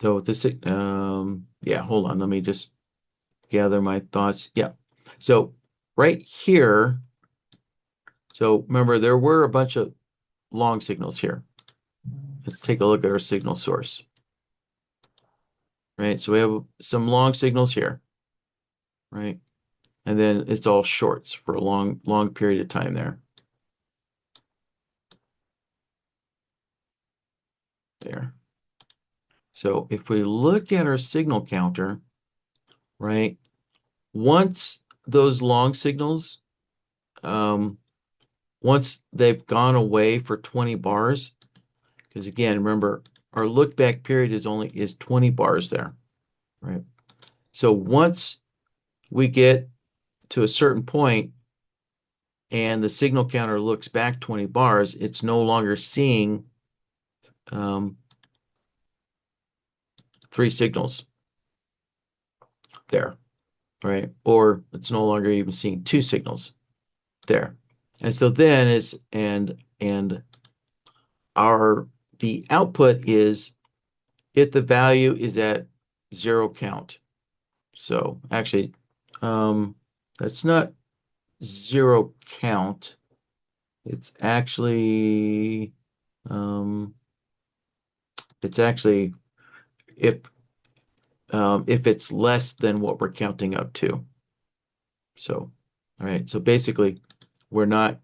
so with this, yeah, hold on, let me just gather my thoughts. Yeah. So right here, so remember there were a bunch of long signals here. Let's take a look at our signal source. Right, so we have some long signals here, right? And then it's all shorts for a long period of time there. There. So if we look at our signal counter, right, once those long signals, once they've gone away for 20 bars, because again, remember, our look back period is 20 bars there, right? So once we get to a certain point and the signal counter looks back 20 bars, it's no longer seeing 3 signals there, right? Or it's no longer even seeing 2 signals there. And so then the output is if the value is at 0 count. So actually, that's not 0 count. It's actually if it's less than what we're counting up to. So, all right. So basically, so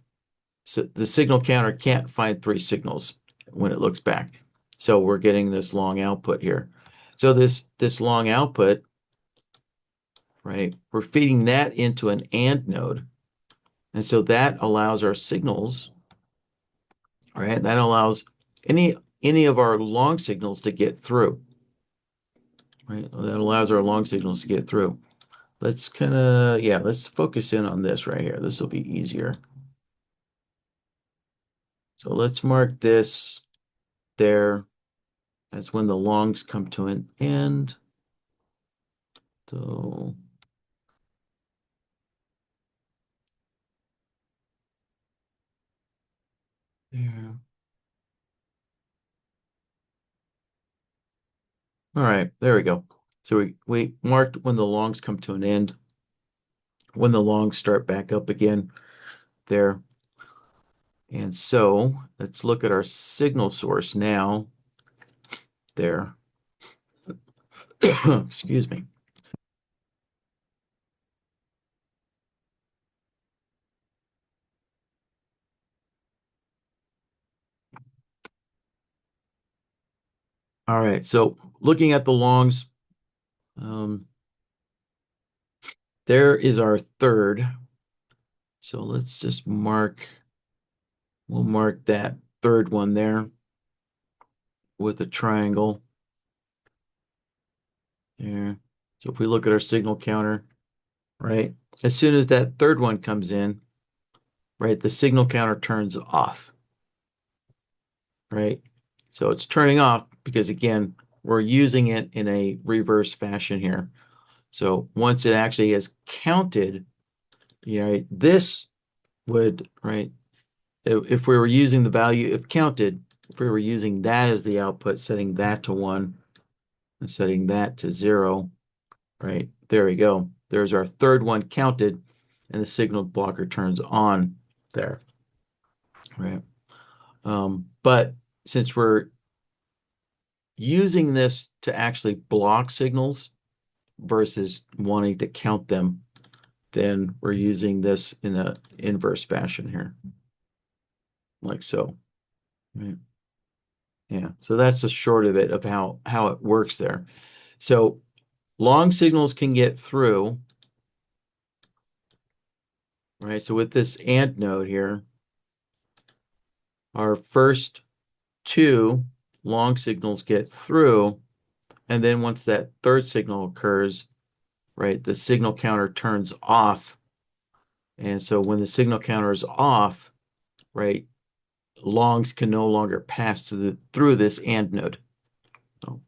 the signal counter can't find 3 signals when it looks back. So we're getting this long output here. So this long output, right, we're feeding that into an AND node. And so that allows our signals, right? That allows any of our long signals to get through, right? That allows our long signals to get through. Let's yeah, let's focus in on this right here. This will be easier. So let's mark this there. That's when the longs come to an end. So there. All right, there we go. So we marked when the longs come to an end, when the longs start back up again there. And so let's look at our signal source now there. Excuse me. All right, so looking at the longs, um, there is our third. So let's just we'll mark that third one there with a triangle there. So if we look at our signal counter, right, as soon as that third one comes in, right, the signal counter turns off, right? So it's turning off because, again, we're using it in a reverse fashion here. So once it actually is counted, this would, right, if we were using the value, if counted, if we were using that as the output, setting that to 1 and setting that to 0, right, there we go. There's our third one counted, and the signal blocker turns on there, right? But since we're using this to actually block signals versus wanting to count them, then we're using this in an inverse fashion here, like so. Right? Yeah, so that's the short of it of how it works there. So long signals can get through, right? So with this AND node here, our first two long signals get through, and then once that third signal occurs, right, the signal counter turns off. And so when the signal counter is off, right, longs can no longer pass through this AND node. So,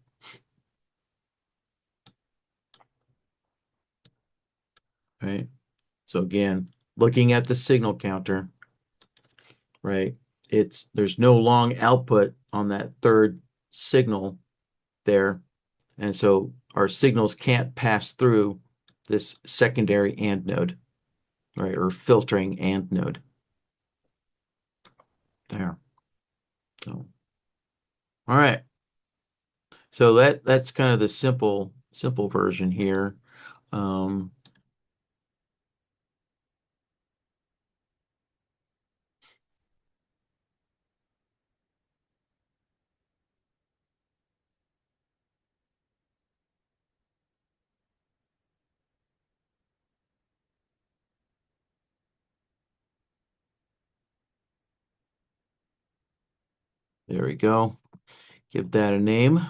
right. So again, looking at the signal counter, right, there's no long output on that third signal there. And so our signals can't pass through this secondary AND node, right, or filtering AND node there. So, all right. So that's kind of the simple version here. Um, there we go. Give that a name.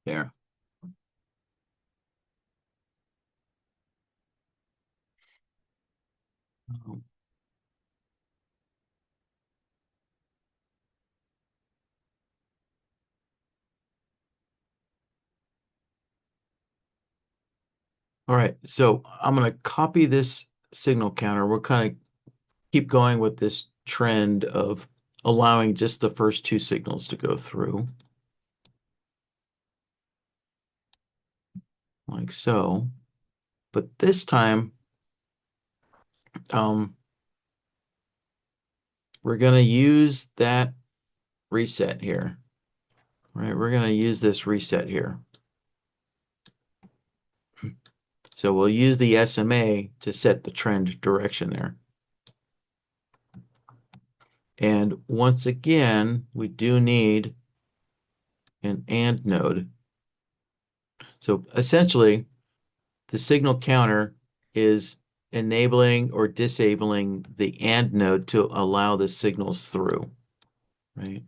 There. Um, All right, so I'm going to copy this signal counter. We'll kind of keep going with this trend of allowing just the first two signals to go through, like so. But this time, um, we're going to use that reset here, right? We're going to use this reset here. So we'll use the SMA to set the trend direction there. And once again, we do need an AND node. So essentially, the signal counter is enabling or disabling the AND node to allow the signals through, right?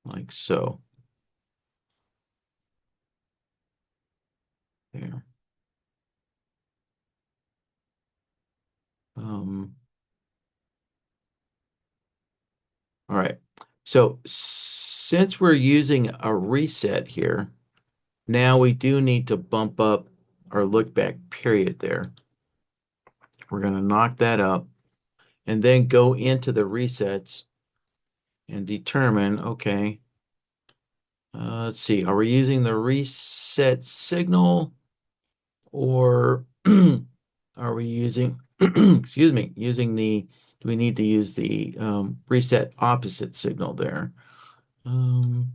Like so. There. Um, all right. So since we're using a reset here, now we do need to bump up our look back period there. We're going to knock that up and then go into the resets and determine, okay, let's see, are we using the reset signal or are we using, excuse me, using the, do we need to use the reset opposite signal there? And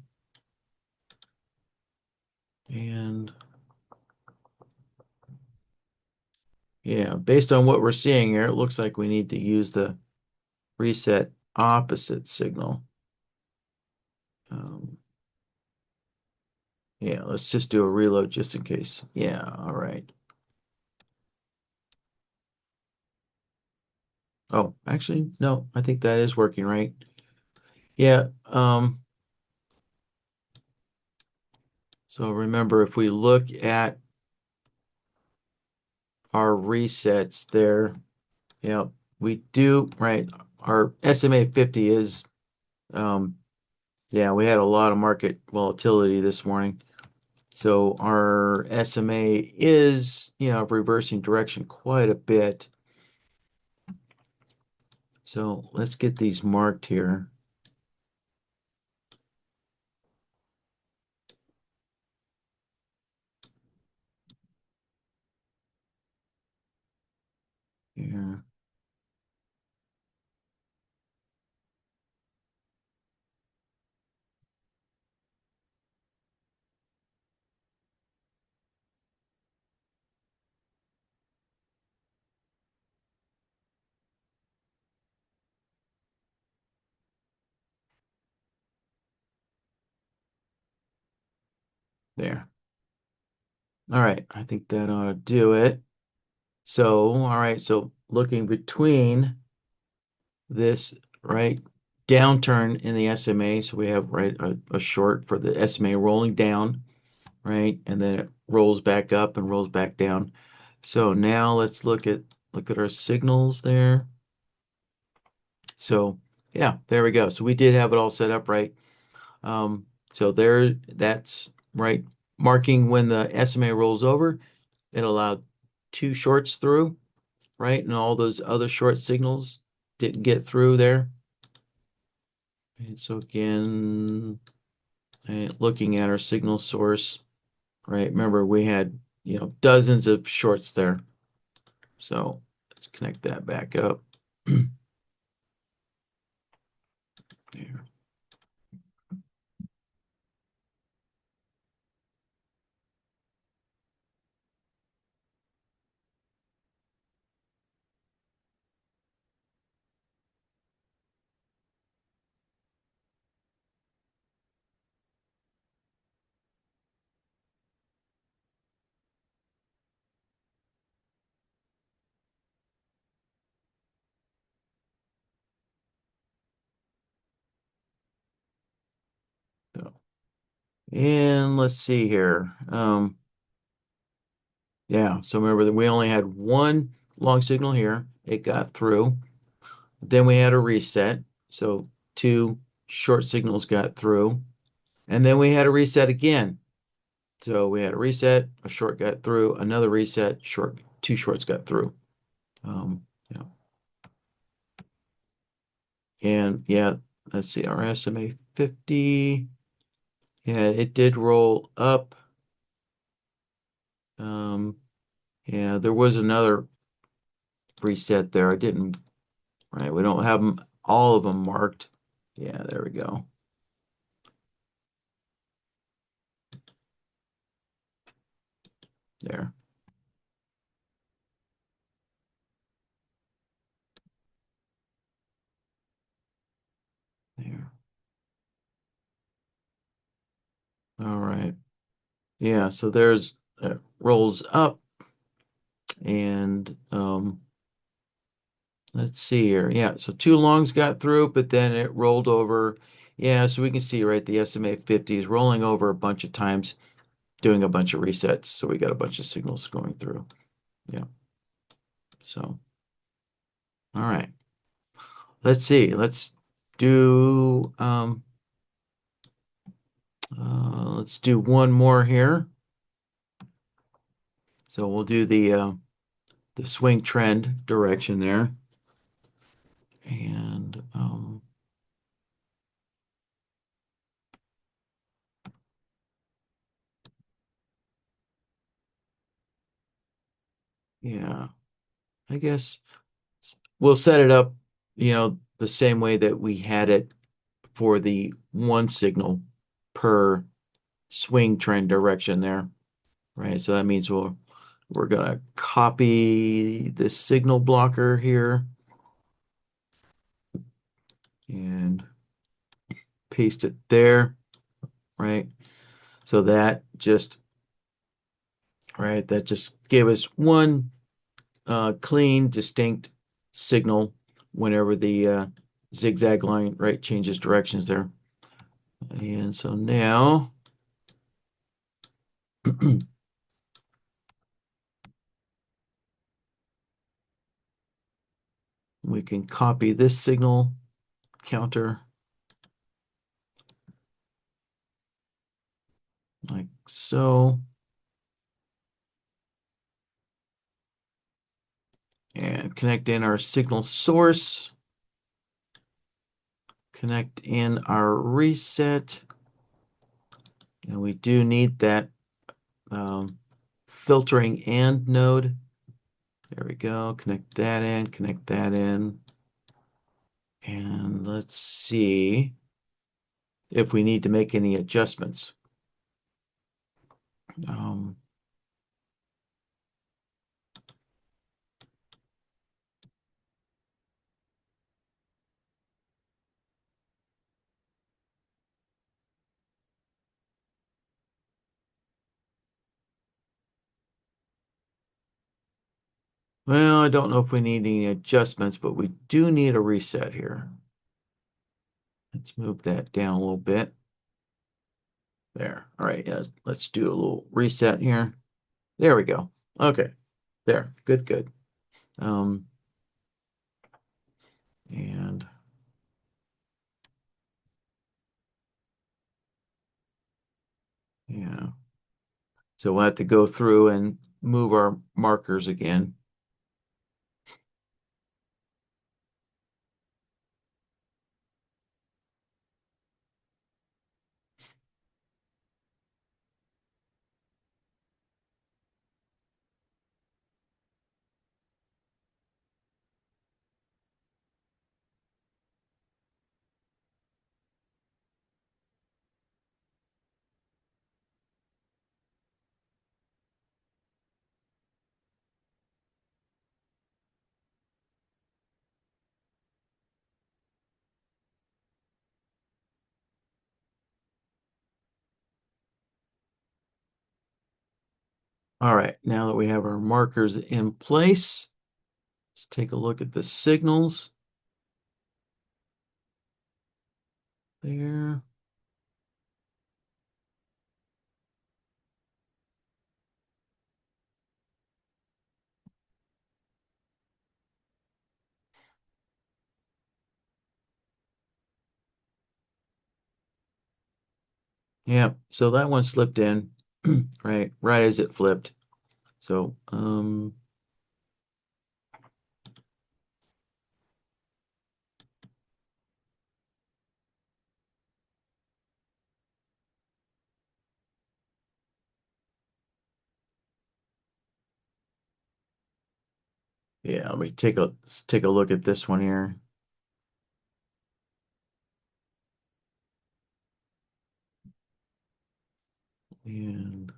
yeah, based on what we're seeing here, it looks like we need to use the reset opposite signal. Um, yeah, let's just do a reload just in case. Yeah, all right. Oh, actually, no, I think that is working, right? Yeah, so remember if we look at our resets there, yeah, we do, right? Our SMA 50 is, um, yeah, we had a lot of market volatility this morning. So our SMA is, reversing direction quite a bit. So let's get these marked here. Here. There. All right, I think that ought to do it. So, all right, so looking between this, right, downturn in the SMA, so we have, right, a short for the SMA rolling down, right, and then it rolls back up and rolls back down. So now let's look at our signals there. So yeah, there we go. So we did have it all set up right. So there, that's right, marking when the SMA rolls over. It allowed two shorts through, right? And all those other short signals didn't get through there. And so again, looking at our signal source, right? Remember we had, dozens of shorts there. So let's connect that back up. There. So, and let's see here. Yeah, so remember that we only had one long signal here. It got through. Then we had a reset. So two short signals got through. And then we had a reset again. So we had a reset, a short got through, another reset, two shorts got through. Yeah. And yeah, let's see, our SMA 50. Yeah, it did roll up. Um, yeah, there was another reset there. I didn't, right? We don't have them all of them marked. Yeah, there we go. There, there. All right. Yeah, so there's rolls up and let's see here. Yeah, so two longs got through, but then it rolled over. Yeah, so we can see right the SMA 50 is rolling over a bunch of times, doing a bunch of resets. So we got a bunch of signals going through. Yeah. So, all right. Let's see. Do let's do one more here. So we'll do the swing trend direction there. And yeah, I guess we'll set it up, the same way that we had it for the one signal per swing trend direction there, right? So that means we're gonna copy this signal blocker here and paste it there, right? So that just gave us one clean, distinct signal whenever the zigzag line, right, changes directions there. And so now we can copy this signal counter like so, and connect in our signal source, connect in our reset, and we do need that filtering and node. There we go. Connect that in, connect that in. And let's see if we need to make any adjustments. Um, well, I don't know if we need any adjustments, but we do need a reset here. Let's move that down a little bit. There. All right, yeah, let's do a little reset here. There we go. Okay. There. Good, good. Um, and yeah. So we'll have to go through and move our markers again. All right, now that we have our markers in place, let's take a look at the signals there. Yeah, so that one slipped in, right as it flipped. So, yeah, let me take a look at this one here. And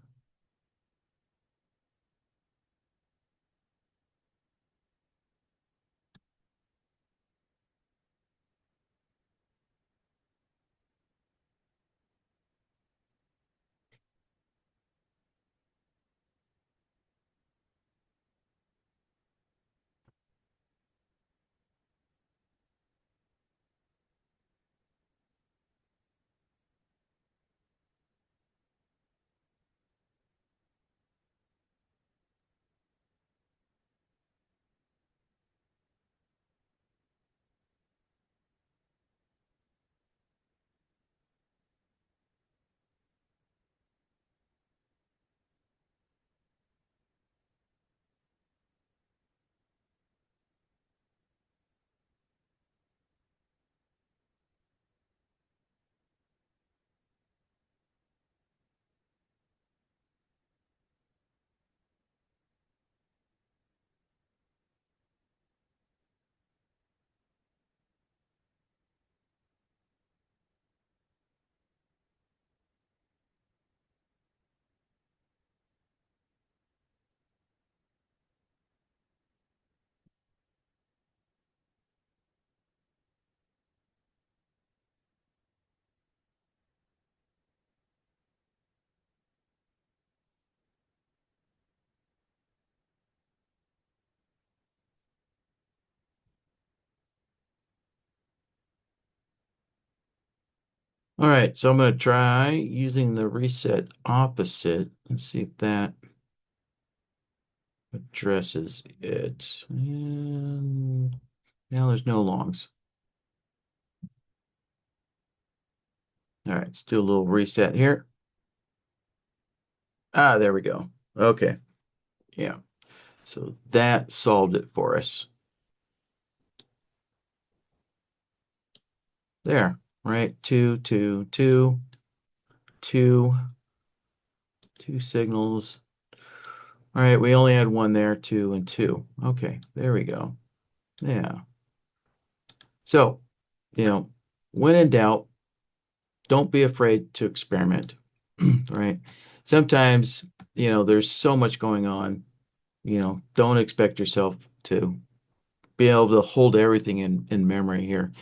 all right, so I'm going to try using the reset opposite and see if that addresses it. And now there's no longs. All right, let's do a little reset here. Ah, there we go. Okay, yeah. So that solved it for us. There, right? Two, two signals. All right, we only had one there, two and two. Okay, there we go. Yeah. So, when in doubt, don't be afraid to experiment, right? Sometimes, there's so much going on, don't expect yourself to be able to hold everything in memory here.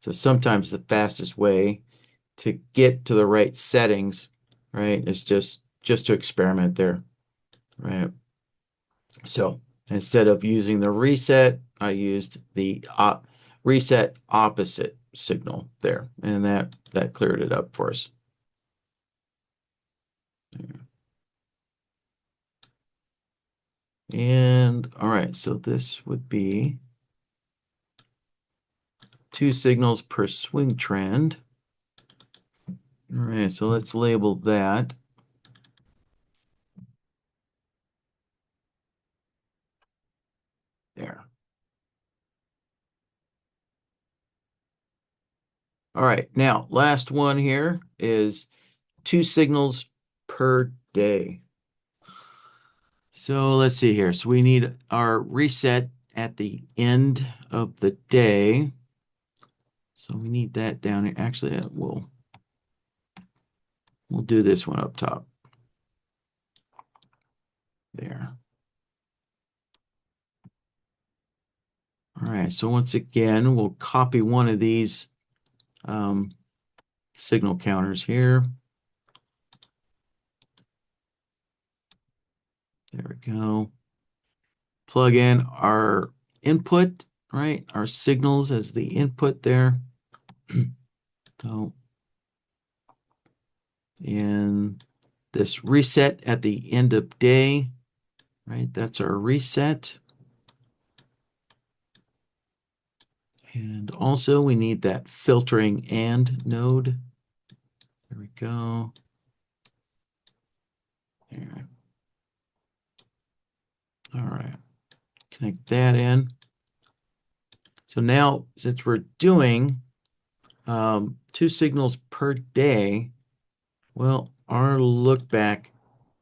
So sometimes the fastest way to get to the right settings, right, is just to experiment there, right? So instead of using the reset, I used the reset opposite signal there, and that cleared it up for us. And all right, so this would be two signals per swing trend. All right, so let's label that. There. All right, now last one here is two signals per day. So let's see here. So we need our reset at the end of the day. So we need that down here. Actually, we'll do this one up top. There. All right. So once again, we'll copy one of these signal counters here. There we go. Plug in our input, right? Our signals as the input there. So in this reset at the end of day, right? That's our reset. And also we need that filtering and node. There we go. There. All right. Connect that in. So now, since we're doing two signals per day, well, our look back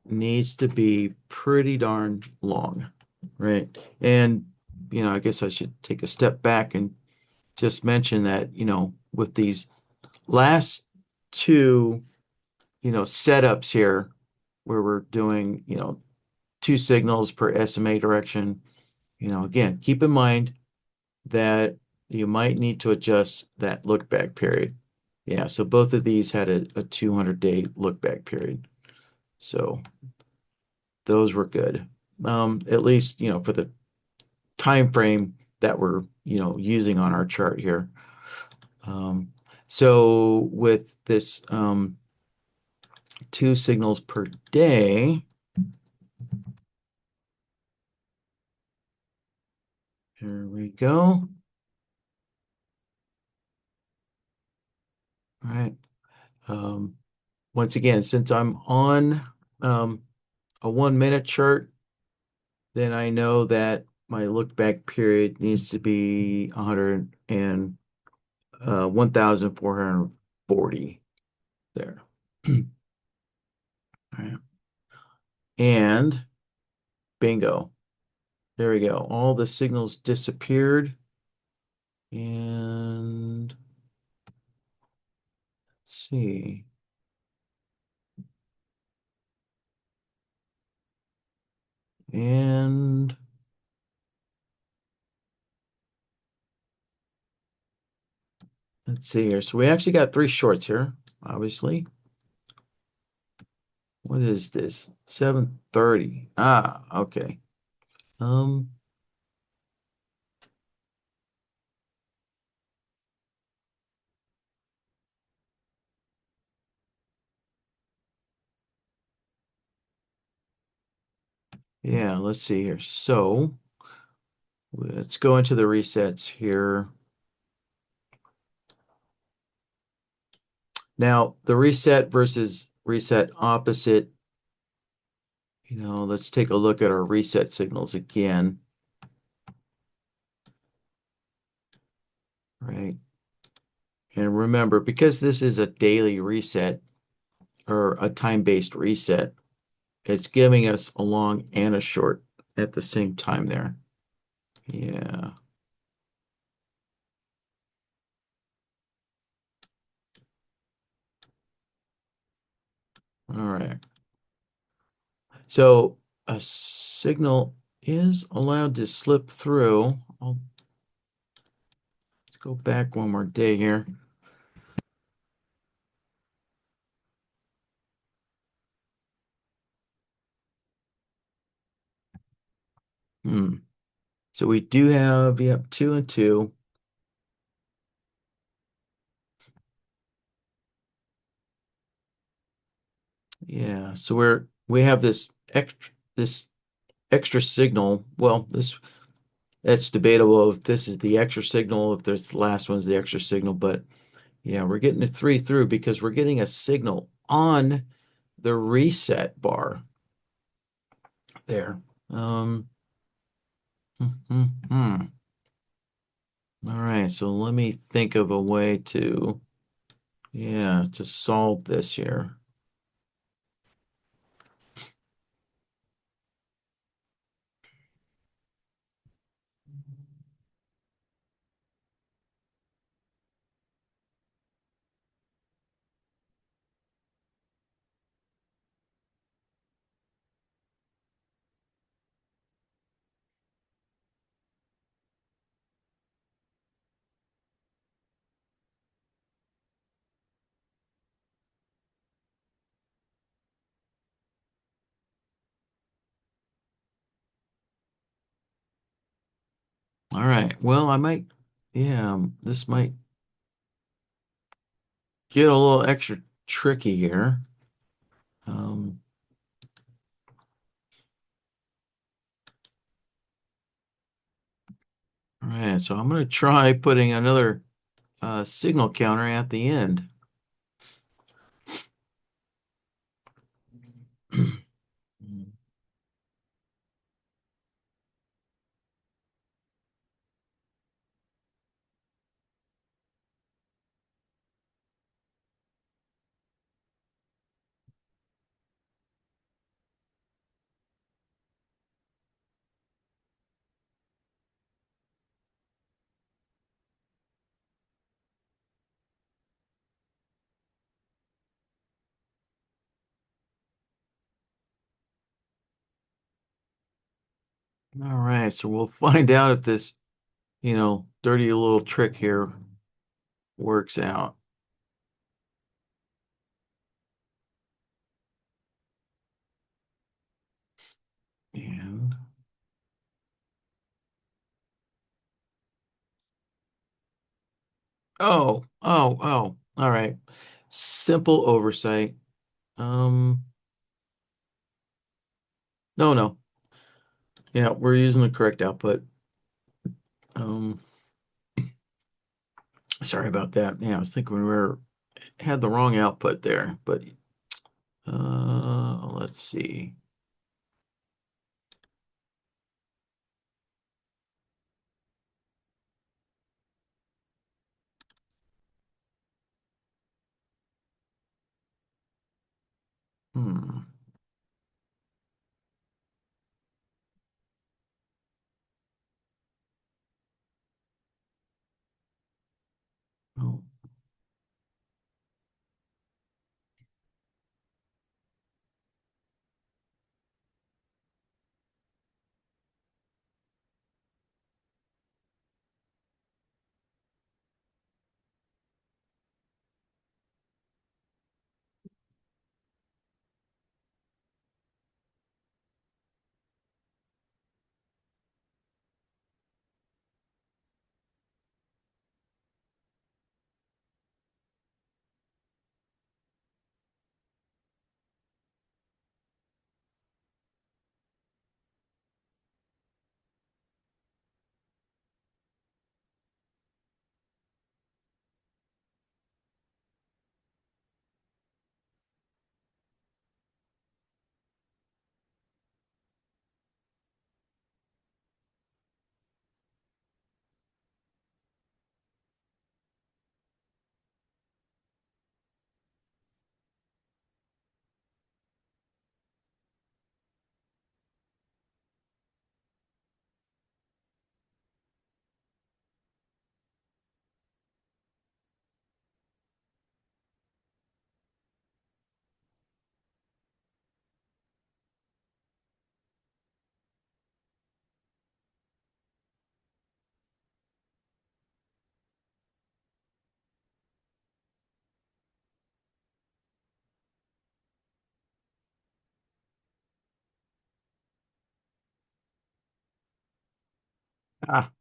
needs to be pretty darn long, right? And, I guess I should take a step back and just mention that, with these last two, setups here, where we're doing, two signals per SMA direction. Again, keep in mind that you might need to adjust that look back period. Yeah, so both of these had a 200-day look back period. So those were good. At least, for the time frame that we're, using on our chart here. Um, so with this two signals per day, here we go. All right. Um, Once again, since I'm on a 1 minute chart, then I know that my look back period needs to be 100 and 1,440 there. All right. And bingo. There we go. All the signals disappeared. And let's see. And let's see here. So we actually got three shorts here, obviously. What is this? 7:30. Ah, okay. Um, yeah, let's see here. So let's go into the resets here. Now, the reset versus reset opposite, let's take a look at our reset signals again. Right. And remember, because this is a daily reset or a time-based reset, it's giving us a long and a short at the same time there. Yeah. All right. So a signal is allowed to slip through. Let's go back one more day here. Hmm. So we do have, yep, two and two. Yeah. So we have this extra signal. Well, that's debatable if this is the extra signal, if this last one's the extra signal, but yeah, we're getting a three through because we're getting a signal on the reset bar there. Um, hmm. All right, so let me think of a way to, yeah, to solve this here. All right, well, yeah, this might get a little extra tricky here. Um, all right, so I'm going to try putting another signal counter at the end. All right, so we'll find out if this, dirty little trick here works out. And oh, all right. Simple oversight. Um, no, no. Yeah, we're using the correct output. Um, sorry about that. Yeah, I was thinking we were had the wrong output there, but let's see. Hmm. Oh,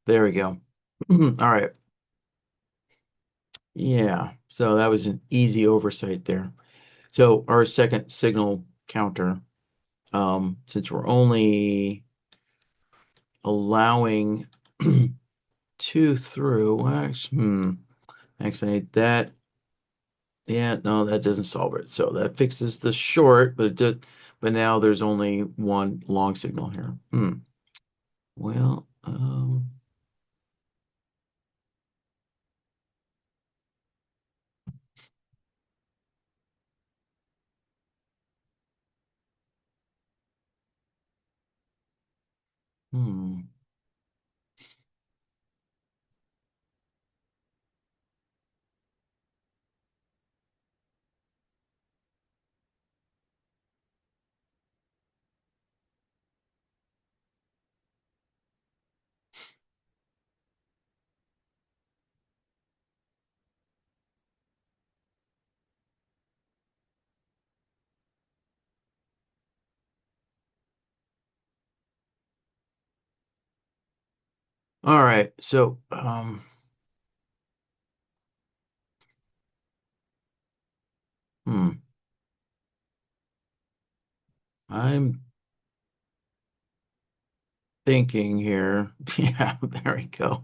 there we go. All right. Yeah. So that was an easy oversight there. So our second signal counter, since we're only allowing two through, actually that, yeah, no, that doesn't solve it. So that fixes the short, but it does, but now there's only one long signal here. Well, hmm. All right. So, hmm, I'm thinking here. Yeah, there we go.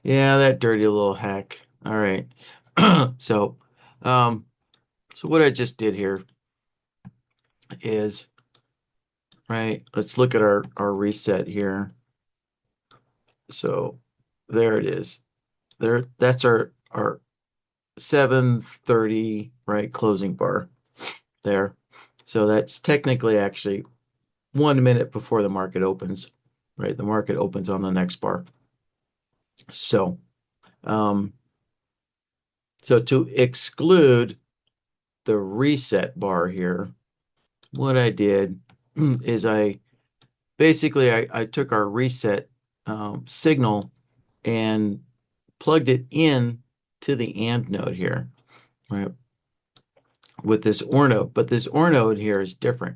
Yeah, that dirty little hack. All right. So, um, so what I just did here is, right, let's look at our reset here. So there it is. There, that's our 7:30, right, closing bar there. So that's technically actually 1 minute before the market opens, right? The market opens on the next bar. So, um, so to exclude the reset bar here, what I did is I basically I took our reset signal and plugged it in to the AND node here, right? With this OR node, but this OR node here is different.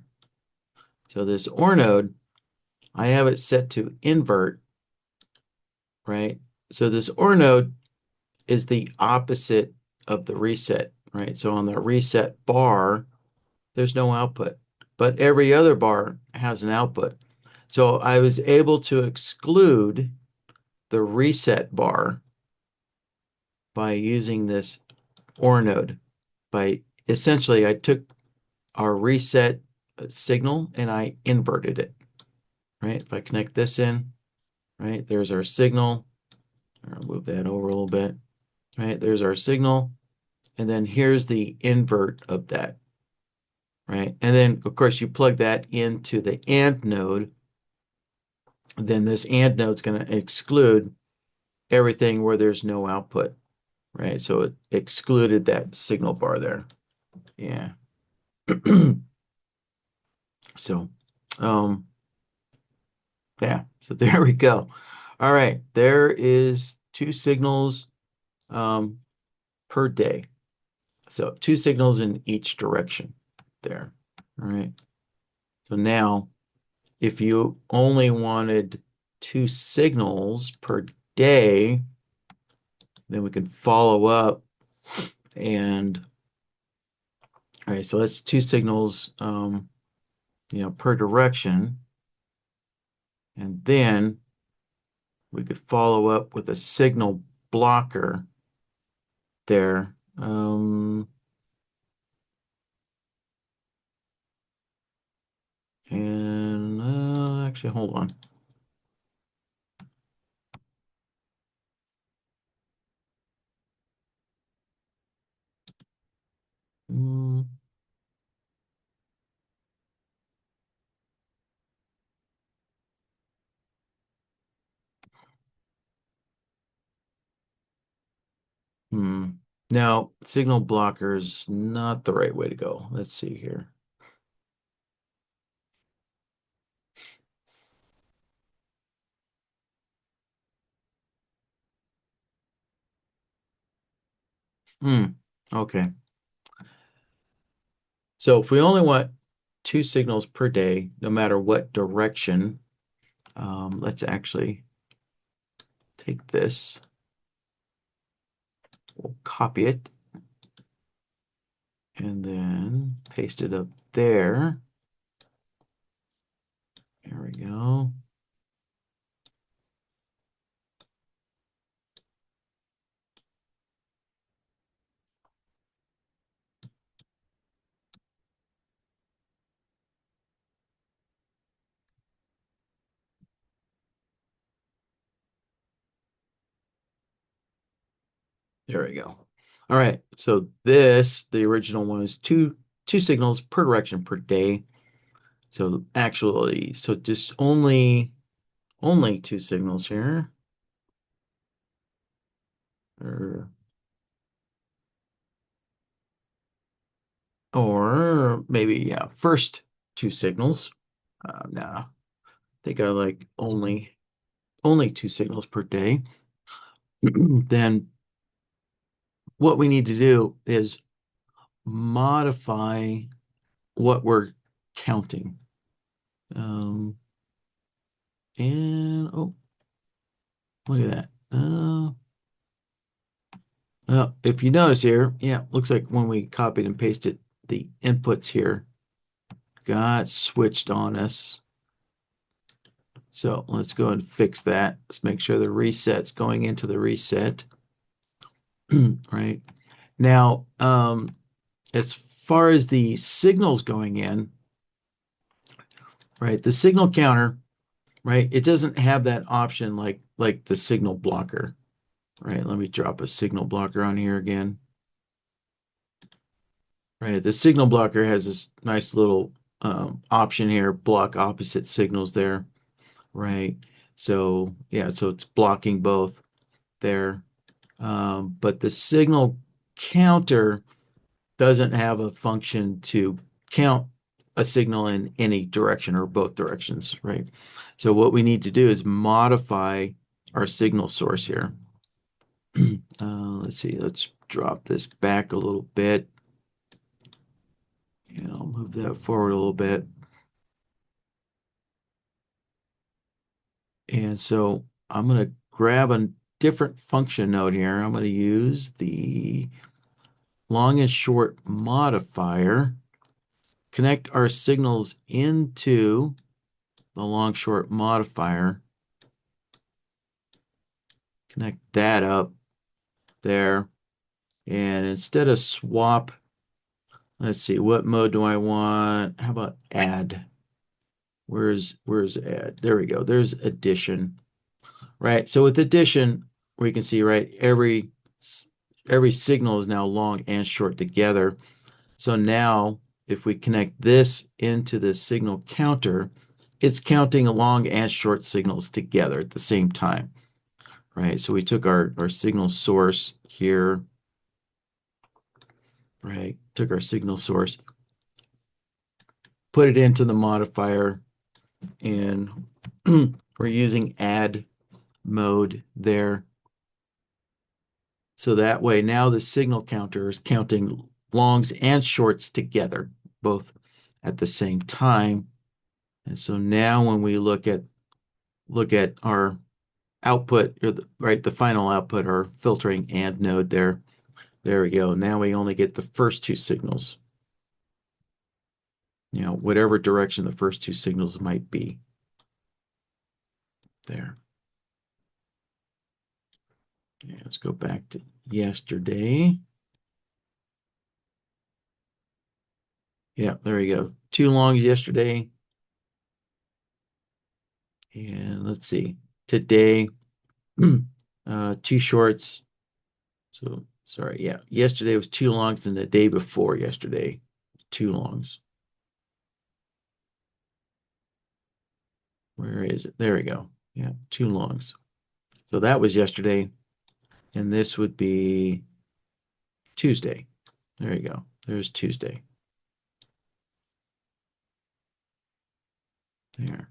So this OR node, I have it set to invert, right? So this OR node is the opposite of the reset, right? So on the reset bar, there's no output, but every other bar has an output. So I was able to exclude the reset bar by using this OR node. By essentially, I took our reset signal and I inverted it, right? If I connect this in, right, there's our signal. I'll move that over a little bit, right? There's our signal. And then here's the invert of that, right? And then, of course, you plug that into the AND node. Then this AND node is going to exclude everything where there's no output, right? So it excluded that signal bar there. Yeah. So, yeah, so there we go. All right, there is two signals per day. So two signals in each direction there. All right. So now, if you only wanted two signals per day, then we can follow up and, all right, so that's two signals, per direction. And then we could follow up with a signal blocker there. And actually, hold on. Mm, hmm. Now, signal blocker is not the right way to go. Let's see here. Okay. So if we only want two signals per day, no matter what direction, let's actually take this. We'll copy it and then paste it up there. There we go. There we go. All right. So this, the original one is two signals per direction per day. So actually, so just only two signals here. Or maybe, yeah, first two signals. Nah, I think I like only two signals per day. Then what we need to do is modify what we're counting. Um, and oh, look at that. If you notice here, yeah, looks like when we copied and pasted the inputs here, got switched on us. So let's go and fix that. Let's make sure the reset's going into the reset. Right. Now, as far as the signals going in, right, the signal counter, right, it doesn't have that option like the signal blocker. Right. Let me drop a signal blocker on here again. Right. The signal blocker has this nice little option here, block opposite signals there. Right. So yeah, so it's blocking both there. But the signal counter doesn't have a function to count a signal in any direction or both directions, right? So what we need to do is modify our signal source here. Let's see, let's drop this back a little bit. And I'll move that forward a little bit. And so I'm going to grab a different function node here. I'm going to use the long and short modifier, connect our signals into the long short modifier, connect that up there. And instead of swap, let's see, what mode do I want? How about add? Where's add? There we go. There's addition. Right. So with addition, we can see, right, every signal is now long and short together. So now if we connect this into the signal counter, it's counting long and short signals together at the same time. Right. So we took our signal source here, right? Took our signal source, put it into the modifier, and we're using add mode there. So that way now the signal counter is counting longs and shorts together, both at the same time. And so now when we look at our output, or the final output, our filtering and node there. There we go. Now we only get the first two signals. Whatever direction the first two signals might be. There. Okay, let's go back to yesterday. Yeah, there we go. Two longs yesterday. And let's see. Today, two shorts. So sorry, yeah. Yesterday was two longs, and the day before yesterday, two longs. Where is it? There we go. Yeah, two longs. So that was yesterday, and this would be Tuesday. There you go. There's Tuesday. There.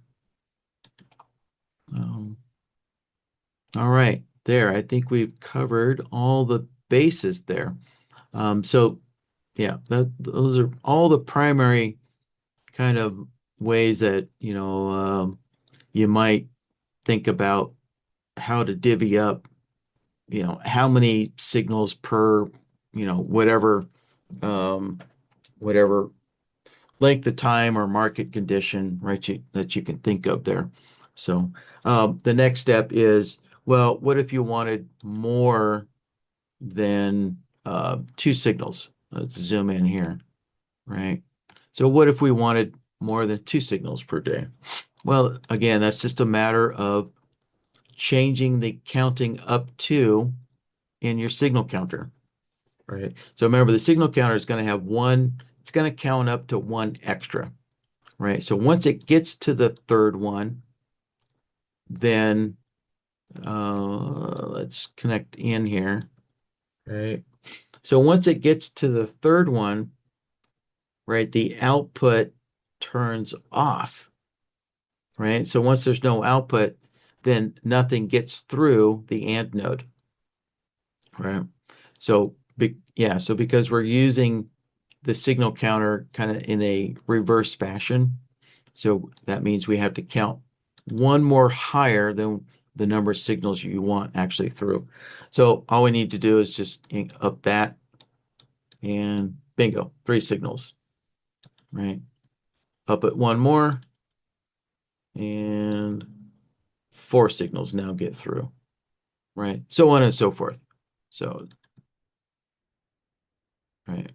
All right, there. I think we've covered all the bases there. So yeah, those are all the primary kind of ways that you might think about how to divvy up, how many signals per, whatever um, whatever length of time or market condition, right, that you can think of there. So the next step is, well, what if you wanted more than two signals? Let's zoom in here, right? So what if we wanted more than two signals per day? Well, again, that's just a matter of changing the counting up to in your signal counter, right? So remember, the signal counter is going to have one, it's going to count up to one extra, right? So once it gets to the third one, then let's connect in here, right? So once it gets to the third one, right, the output turns off, right? So once there's no output, then nothing gets through the AND node, right? So so because we're using the signal counter kind of in a reverse fashion, so that means we have to count one more higher than the number of signals you want actually through. So all we need to do is just up that, and bingo, three signals, right? Up it one more, and four signals now get through, right? So on and so forth. So, right.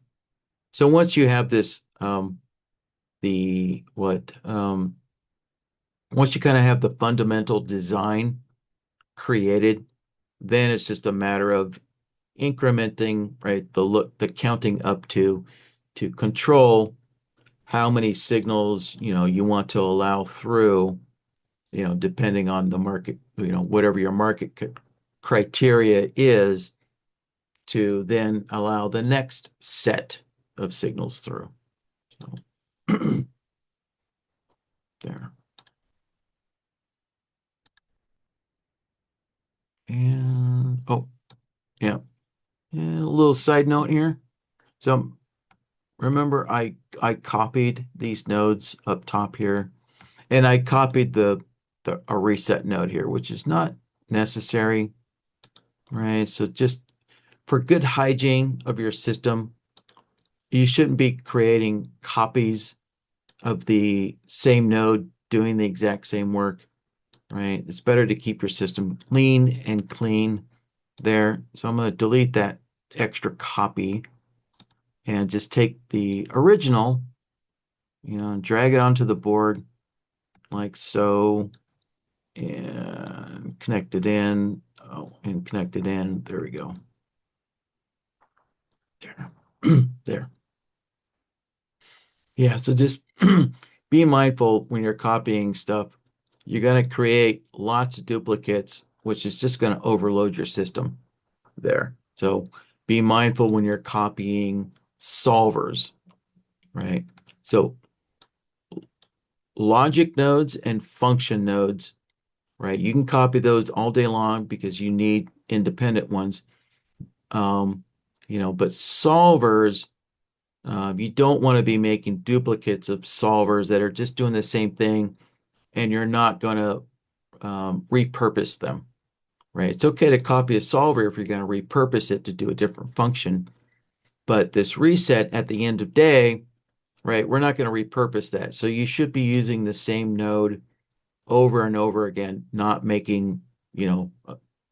So once you have this, once you kind of have the fundamental design created, then it's just a matter of incrementing, right, the counting up to control how many signals, you want to allow through, depending on the market, whatever your market criteria is, to then allow the next set of signals through. So Yeah. And a little side note here. So remember I copied these nodes up top here, and I copied the a reset node here, which is not necessary, right? So just for good hygiene of your system, you shouldn't be creating copies of the same node doing the exact same work, right? It's better to keep your system lean and clean there. So I'm going to delete that extra copy and just take the original, and drag it onto the board like so, and connect it in. Oh, and connect it in. There we go. There. There. Yeah, so just be mindful when you're copying stuff. You're going to create lots of duplicates, which is just going to overload your system there. So be mindful when you're copying solvers, right? So logic nodes and function nodes, right? You can copy those all day long because you need independent ones. Um, but solvers, you don't want to be making duplicates of solvers that are just doing the same thing, and you're not going to repurpose them, right? It's okay to copy a solver if you're going to repurpose it to do a different function. But this reset at the end of day, right, we're not going to repurpose that. So you should be using the same node over and over again, not making,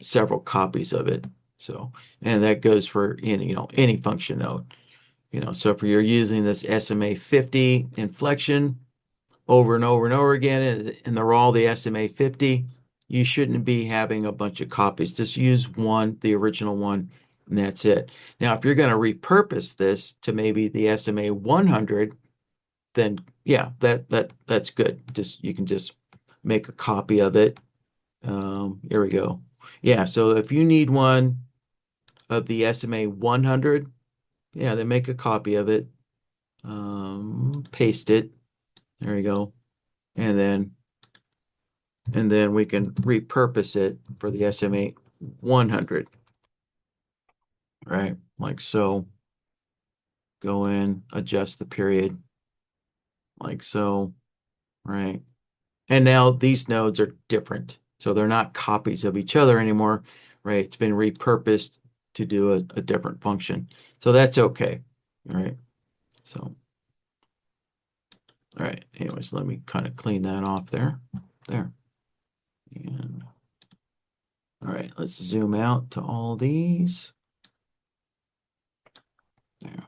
several copies of it. So, and that goes for any function node. So if you're using this SMA 50 inflection over and over and over again, and they're all the SMA 50, you shouldn't be having a bunch of copies. Just use one, the original one, and that's it. Now, if you're going to repurpose this to maybe the SMA 100, then yeah, that's good. Just you can just make a copy of it. Here we go. Yeah, so if you need one of the SMA 100, yeah, then make a copy of it. Paste it. There you go. And then we can repurpose it for the SMA 100, right? Like so. Go in, adjust the period, like so, right? And now these nodes are different. So they're not copies of each other anymore, right? It's been repurposed to do a different function. So that's okay. All right. So, all right. Anyways, let me kind of clean that off there. There. And all right, let's zoom out to all these. There.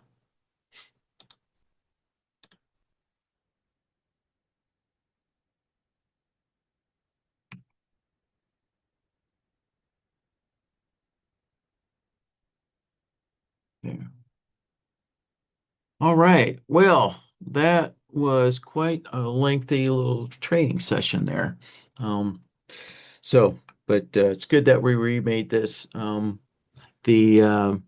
There. All right. Well, that was quite a lengthy little training session there. Um, but it's good that we remade this. The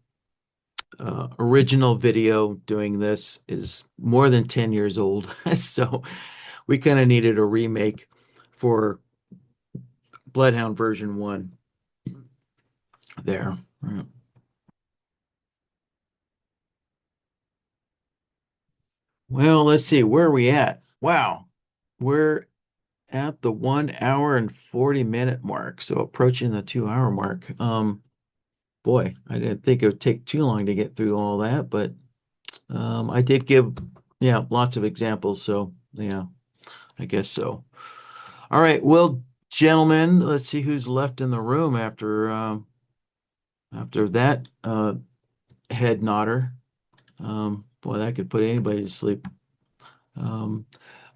original video doing this is more than 10 years old. So we kind of needed a remake for Bloodhound version 1 there. Right. Well, let's see, where are we at? Wow, we're at the 1 hour and 40-minute mark, so approaching the 2 hour mark. Boy, I didn't think it would take too long to get through all that, but I did give, yeah, lots of examples, so yeah, I guess so. All right, well, gentlemen, let's see who's left in the room after that head nodder. Boy, that could put anybody to sleep. Um,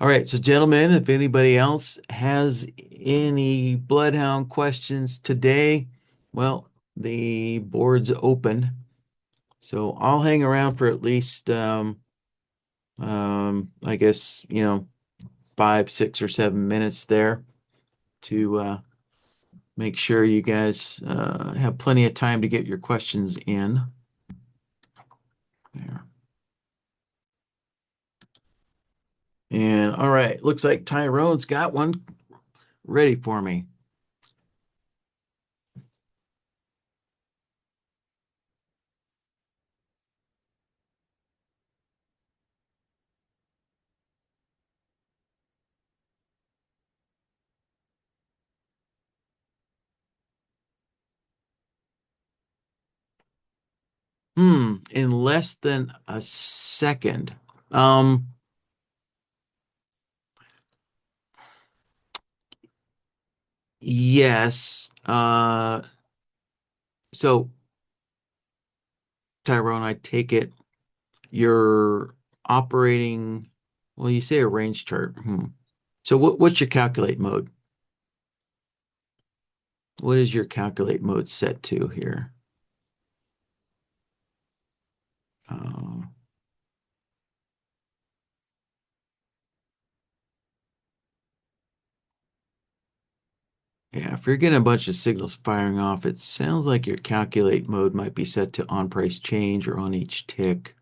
all right, so gentlemen, if anybody else has any Bloodhound questions today, well, the board's open. So I'll hang around for at least, I guess, 5, 6, or 7 minutes there to make sure you guys have plenty of time to get your questions in. There. And all right, looks like Tyrone's got one ready for me. In less than a second. Um, yes. So Tyrone, I take it you're operating, well, you say a range chart. So what's your calculate mode? What is your calculate mode set to here? Uh, yeah, if you're getting a bunch of signals firing off, it sounds like your calculate mode might be set to on price change or on each tick.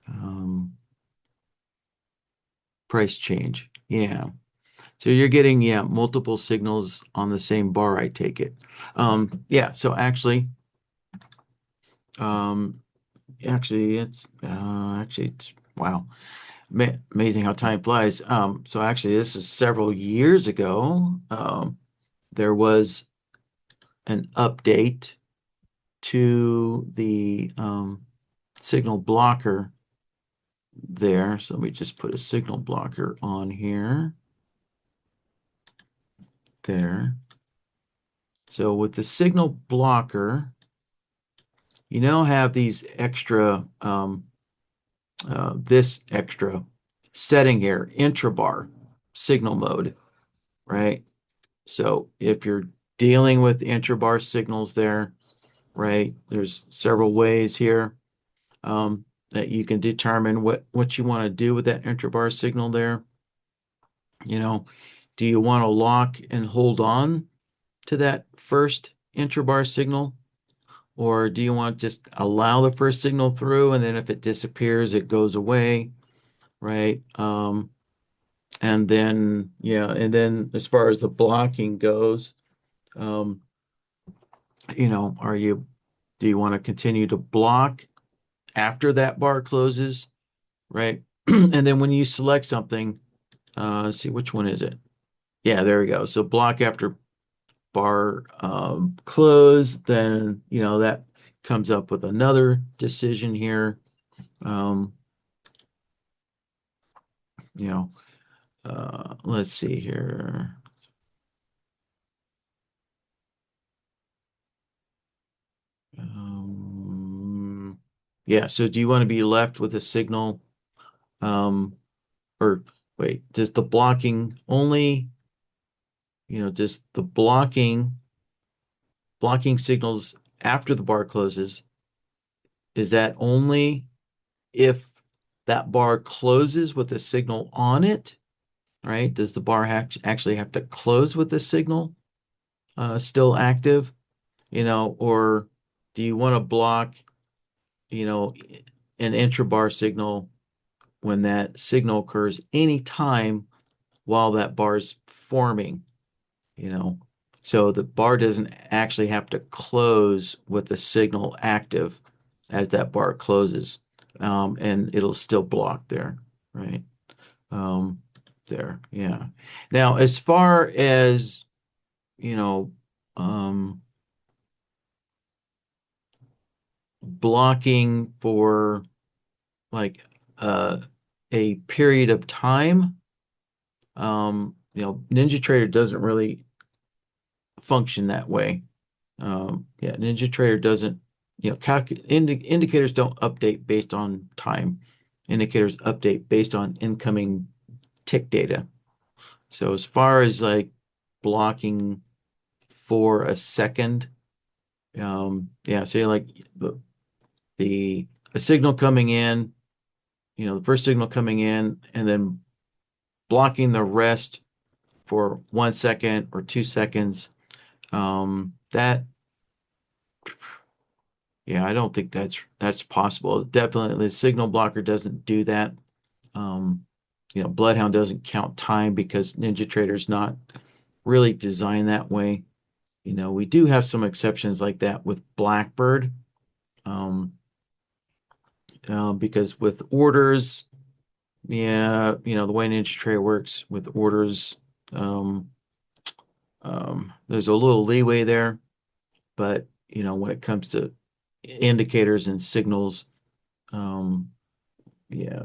Um, Price change. Yeah. So you're getting, yeah, multiple signals on the same bar, I take it. Yeah, so um, actually it's wow. Amazing how time flies. So actually this is several years ago. There was an update to the signal blocker there. So let me just put a signal blocker on here. There. So with the signal blocker, you now have these extra, this extra setting here, intrabar signal mode, right? So if you're dealing with intrabar signals there, right, there's several ways here that you can determine what you want to do with that intrabar signal there. You know, do you want to lock and hold on to that first intrabar signal? Or do you want to just allow the first signal through and then if it disappears, it goes away, right? And then, yeah, and then as far as the blocking goes, um, do you want to continue to block after that bar closes, right? And then when you select something, let's see, which one is it? Yeah, there we go. So block after bar close, then, that comes up with another decision here. Um, you know, let's see here. Um, yeah, so do you want to be left with a signal? Um, or wait, does the blocking only, does the blocking signals after the bar closes, is that only if that bar closes with a signal on it, right? Does the bar actually have to close with the signal still active, or do you want to block, you know, an intrabar signal when that signal occurs anytime while that bar's forming, you know? So the bar doesn't actually have to close with the signal active as that bar closes, and it'll still block there, right? Um, there, yeah. Now, as far as, you know, um, blocking for like uh, a period of time, NinjaTrader doesn't really function that way. Yeah, NinjaTrader doesn't, indicators don't update based on time. Indicators update based on incoming tick data. So as far as like blocking for a second, yeah, say like the a signal coming in, the first signal coming in, and then blocking the rest for 1 second or 2 seconds. That Yeah, I don't think that's possible. Definitely, the signal blocker doesn't do that. Um, Bloodhound doesn't count time because NinjaTrader's not really designed that way. We do have some exceptions like that with Blackbird, um, because with orders, yeah, the way NinjaTrader works with orders, um, there's a little leeway there, but when it comes to indicators and signals, um, yeah,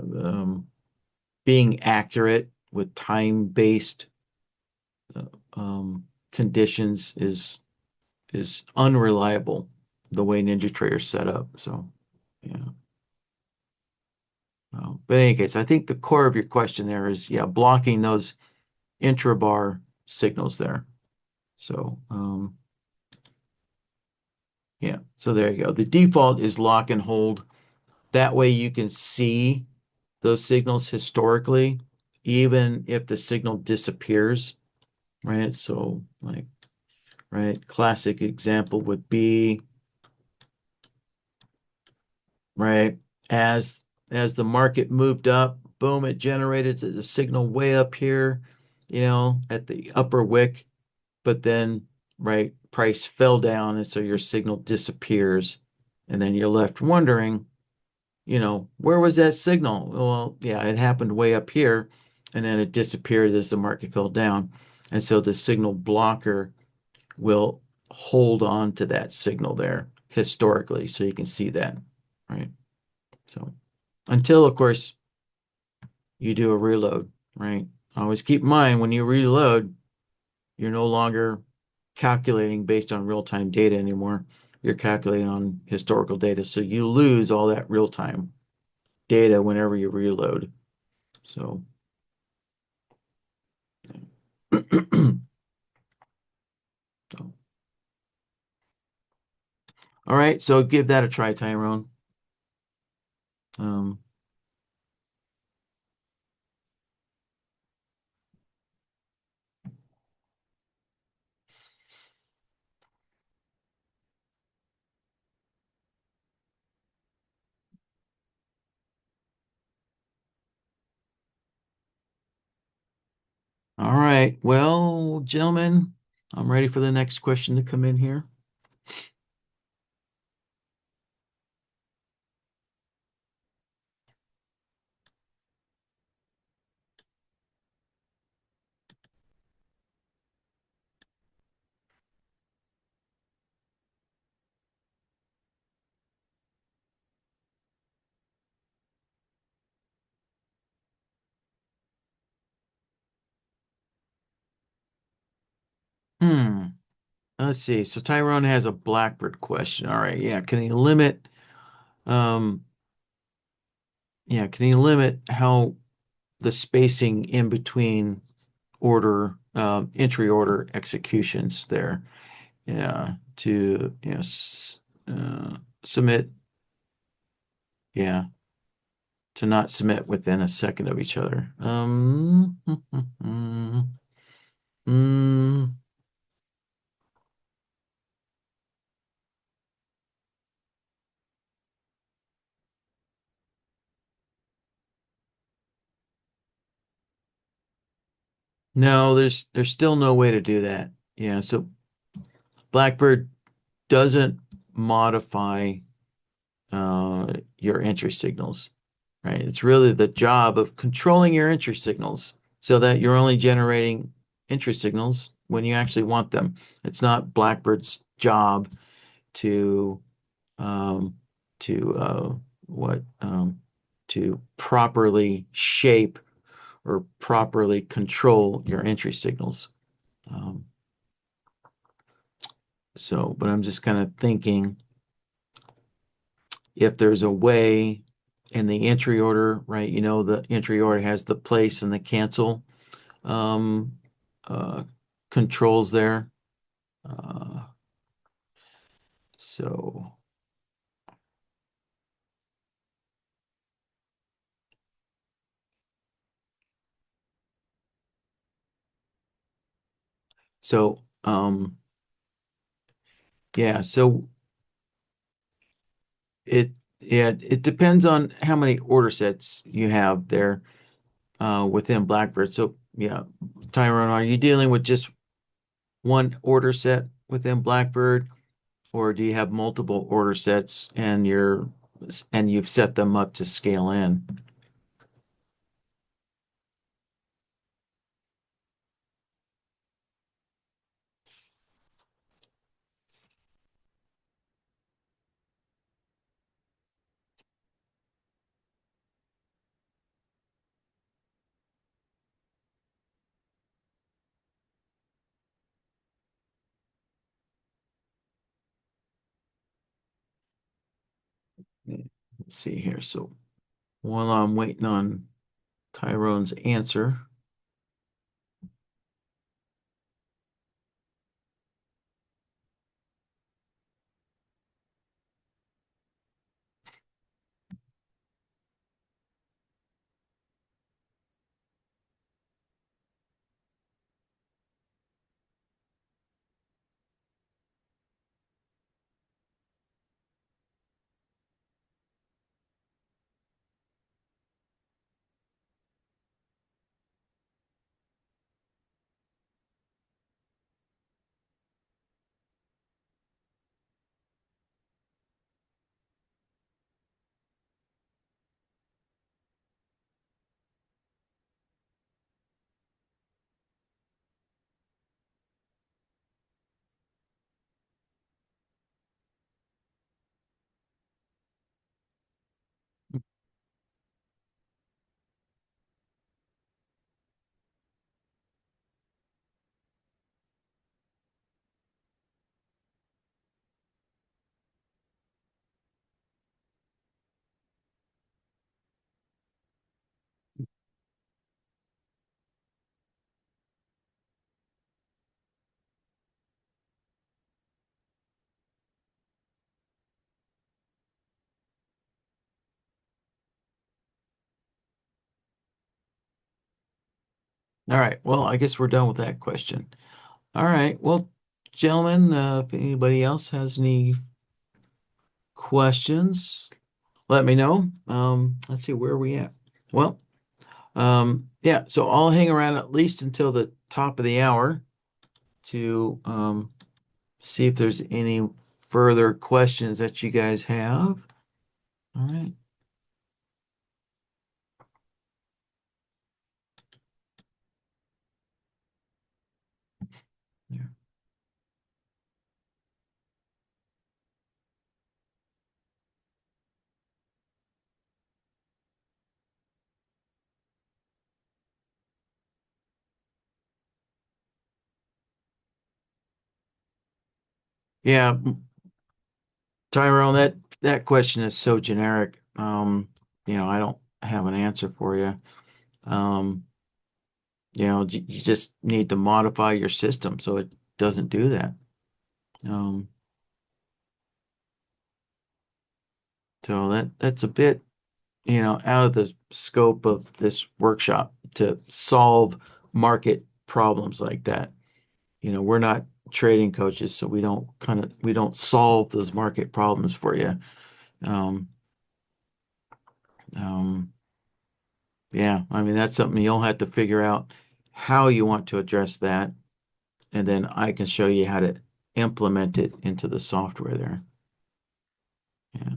being accurate with time-based uh, conditions is unreliable the way NinjaTrader's set up. So, yeah. But in any case, I think the core of your question there is, yeah, blocking those intrabar signals there. So, yeah, so there you go. The default is lock and hold. That way you can see those signals historically, even if the signal disappears, right? So, like, right, classic example would be, right, as as the market moved up, boom, it generated the signal way up here, at the upper wick, but then, right, price fell down, and so your signal disappears, and then you're left wondering, where was that signal? Well, yeah, it happened way up here, and then it disappeared as the market fell down. And so the signal blocker will hold on to that signal there historically, so you can see that, right? So until, of course, you do a reload, right? Always keep in mind when you reload, you're no longer calculating based on real-time data anymore. You're calculating on historical data. So you lose all that real-time data whenever you reload. So, so, all right. So give that a try, Tyrone. Um, all right. Well, gentlemen, I'm ready for the next question to come in here. Hmm. Let's see. So Tyrone has a Blackbird question. All right. Um, can he limit how the spacing in between entry order executions there? Yeah. To, submit. Yeah. To not submit within a second of each other. Mm, no, there's still no way to do that. Yeah, so Blackbird doesn't modify your entry signals, right? It's really the job of controlling your entry signals so that you're only generating entry signals when you actually want them. It's not Blackbird's job to um, to what to properly shape or properly control your entry signals. Um, but I'm just kind of thinking if there's a way in the entry order, right? The entry order has the place and the cancel um, uh, controls there. Uh, so, so, yeah, so it depends on how many order sets you have there within Blackbird. So, yeah, Tyrone, are you dealing with just one order set within Blackbird, or do you have multiple order sets and you've set them up to scale in? let's see here. So while I'm waiting on Tyrone's answer. All right. Well, I guess we're done with that question. All right. Well, gentlemen, if anybody else has any questions, let me know. Let's see, where are we at? Well, yeah, so I'll hang around at least until the top of the hour to see if there's any further questions that you guys have. All right. Yeah. Yeah, Tyrone, that question is so generic. I don't have an answer for you. Um, you just need to modify your system so it doesn't do that. Um, so that's a bit, out of the scope of this workshop to solve market problems like that. We're not trading coaches, so we don't solve those market problems for you. Um, um, yeah, I mean that's something you'll have to figure out how you want to address that, and then I can show you how to implement it into the software there. Yeah.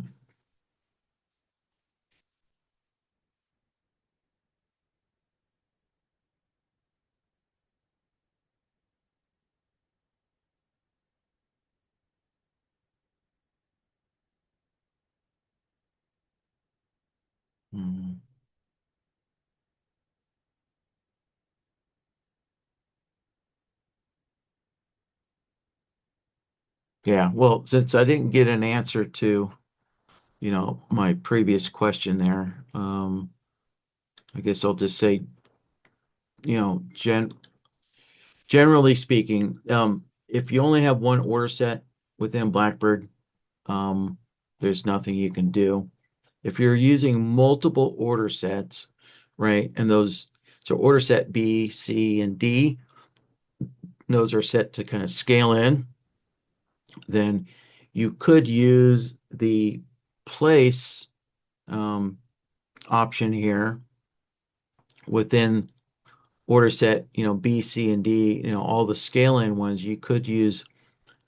Mhm. Yeah, well, since I didn't get an answer to, my previous question there, I guess I'll just say, generally speaking, if you only have one order set within Blackbird, um, there's nothing you can do. If you're using multiple order sets, right, and so order set B, C, and D, those are set to kind of scale in, then you could use the place um, option here within order set, B, C, and D, all the scale in ones, you could use,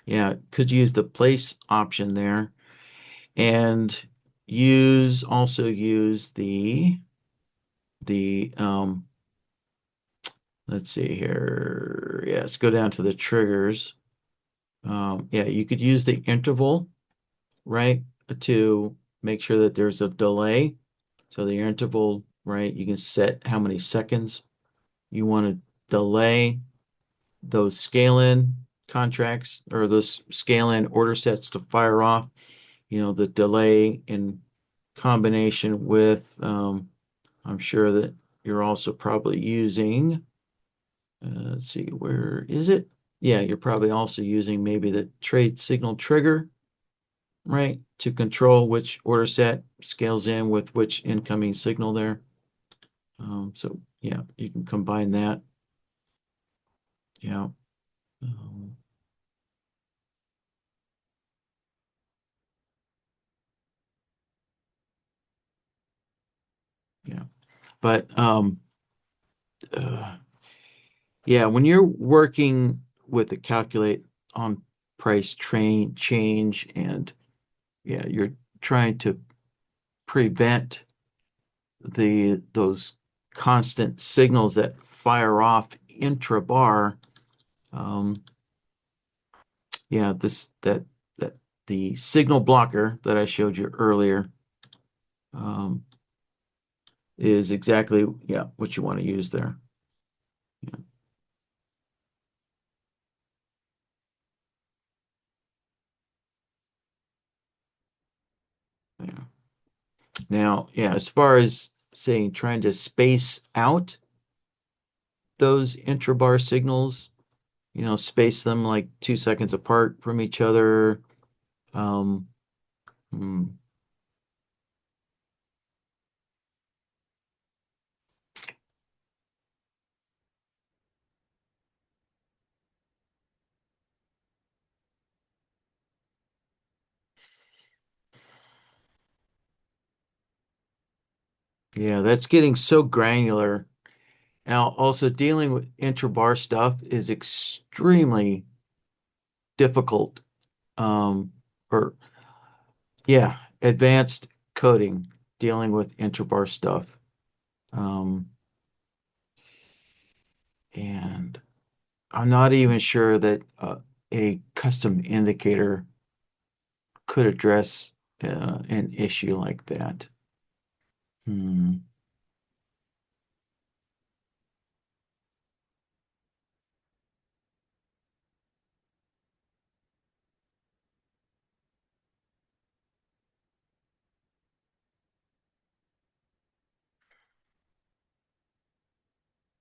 yeah, could use the place option there and also use the let's see here. Yes, go down to the triggers. Yeah, you could use the interval, right, to make sure that there's a delay. So the interval, right, you can set how many seconds you want to delay those scale in contracts or those scale in order sets to fire off, the delay in combination with, I'm sure that you're also probably using, let's see, where is it? Yeah, you're probably also using maybe the trade signal trigger, right? To control which order set scales in with which incoming signal there. So yeah, you can combine that. Yeah. Um, yeah. But uh, yeah, when you're working with the calculate on price train change and yeah, you're trying to prevent the those constant signals that fire off intra-bar. Um, yeah, this that the signal blocker that I showed you earlier um, is exactly yeah what you want to use there. Yeah, yeah. Now, yeah, as far as saying trying to space out those intra-bar signals, space them like 2 seconds apart from each other. Um, hmm, yeah, that's getting so granular. Now, also dealing with intra-bar stuff is extremely difficult. Or yeah, advanced coding dealing with intra-bar stuff. Um, and I'm not even sure that a custom indicator could address an issue like that. Hmm.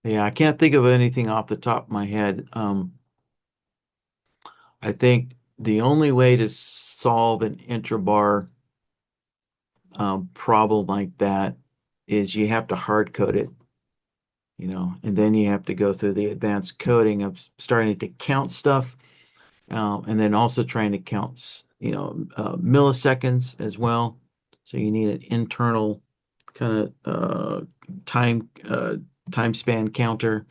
Yeah, I can't think of anything off the top of my head. I think the only way to solve an intrabar problem like that is you have to hard code it, and then you have to go through the advanced coding of starting to count stuff, and then also trying to count, milliseconds as well. So you need an internal kind of time time span counter.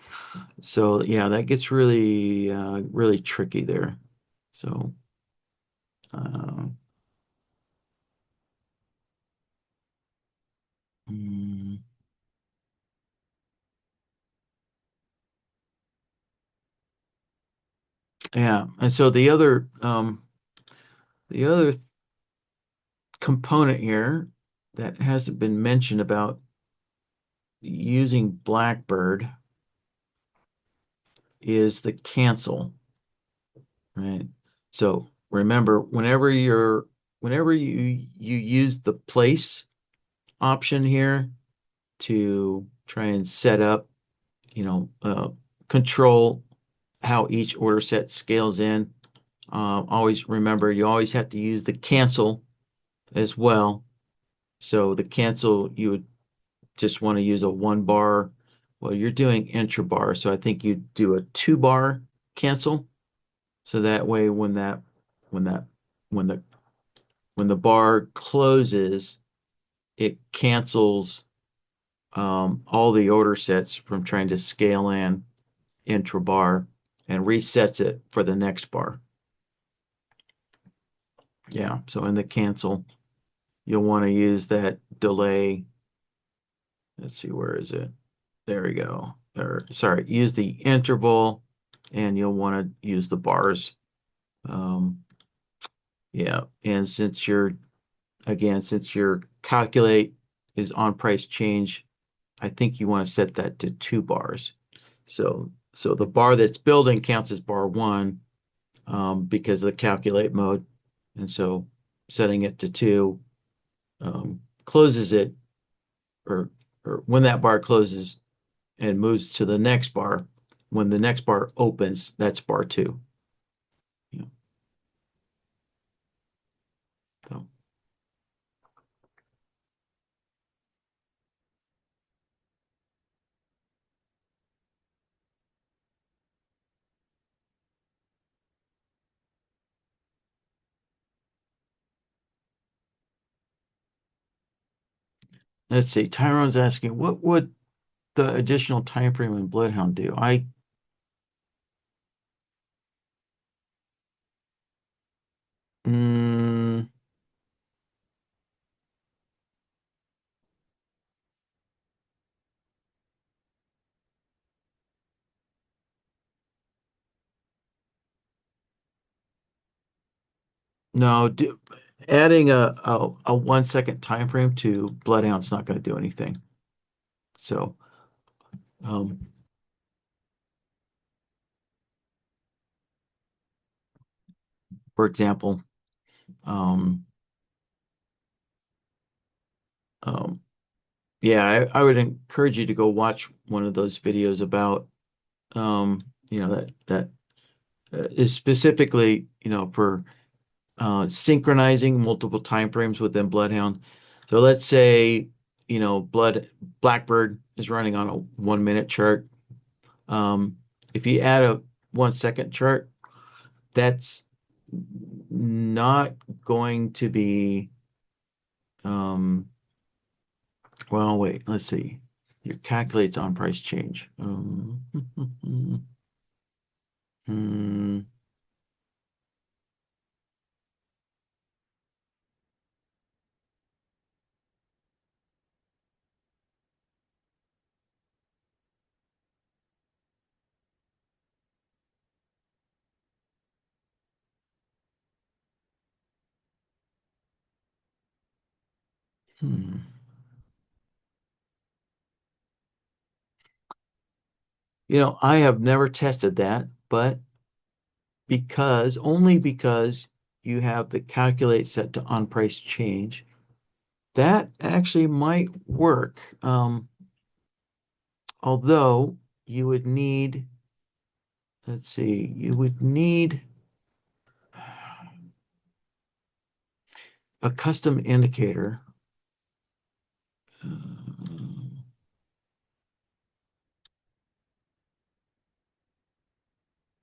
So yeah, that gets really really tricky there. So uh, mm, yeah, and so the other component here that hasn't been mentioned about using Blackbird is the cancel, right? So remember, whenever you use the place option here to try and set up, control how each order set scales in. Always remember, you always have to use the cancel as well. So the cancel, you would just want to use a 1 bar. Well, you're doing intra-bar, so I think you do a 2 bar cancel. So that way, when that, when the, when the bar closes, it cancels all the order sets from trying to scale in intra-bar and resets it for the next bar. Yeah, so in the cancel, you'll want to use that delay. Let's see, where is it? There we go. Or sorry, use the interval and you'll want to use the bars. Um, yeah, and since your calculate is on price change, I think you want to set that to 2 bars. So the bar that's building counts as bar one because of the calculate mode. And so setting it to two closes it, or when that bar closes and moves to the next bar, when the next bar opens, that's bar two. Yeah. So let's see. Tyrone's asking, what would the additional time frame in Bloodhound do? Mm, no, adding a 1 second time frame to Bloodhound's not going to do anything. So, um, for example, um, um, yeah, I would encourage you to go watch one of those videos about, um, that is specifically, for synchronizing multiple time frames within Bloodhound. So let's say, Blackbird is running on a 1 minute chart. Um, if you add a 1 second chart, that's not going to be, um, well, wait, let's see. Your calculates on price change. Hmm, hmm. I have never tested that, but only because you have the calculate set to on price change, that actually might work. Although you would need, let's see, you would need a custom indicator. Um,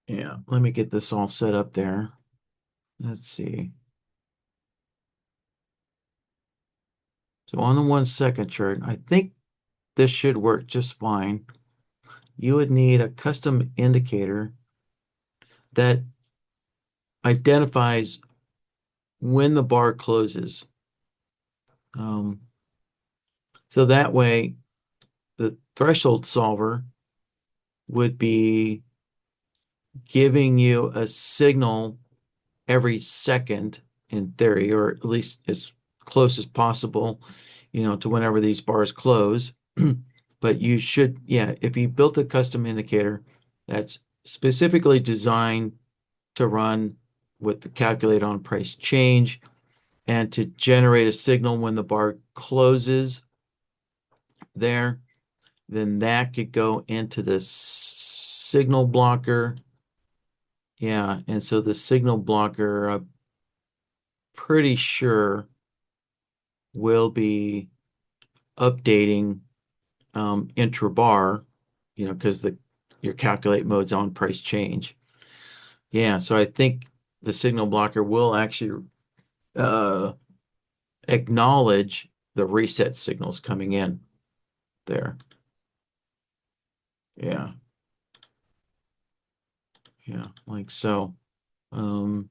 yeah, let me get this all set up there. Let's see. So on the 1 second chart, I think this should work just fine. You would need a custom indicator that identifies when the bar closes. Um, so that way, the threshold solver would be giving you a signal every second in theory, or at least as close as possible, to whenever these bars close. But you should, yeah, if you built a custom indicator that's specifically designed to run with the calculate on price change and to generate a signal when the bar closes there, then that could go into the signal blocker. Yeah, and so the signal blocker, I'm pretty sure will be updating intra-bar, because the your calculate mode's on price change. Yeah, so I think the signal blocker will actually uh, acknowledge the reset signals coming in there. Yeah, yeah, like so. Um,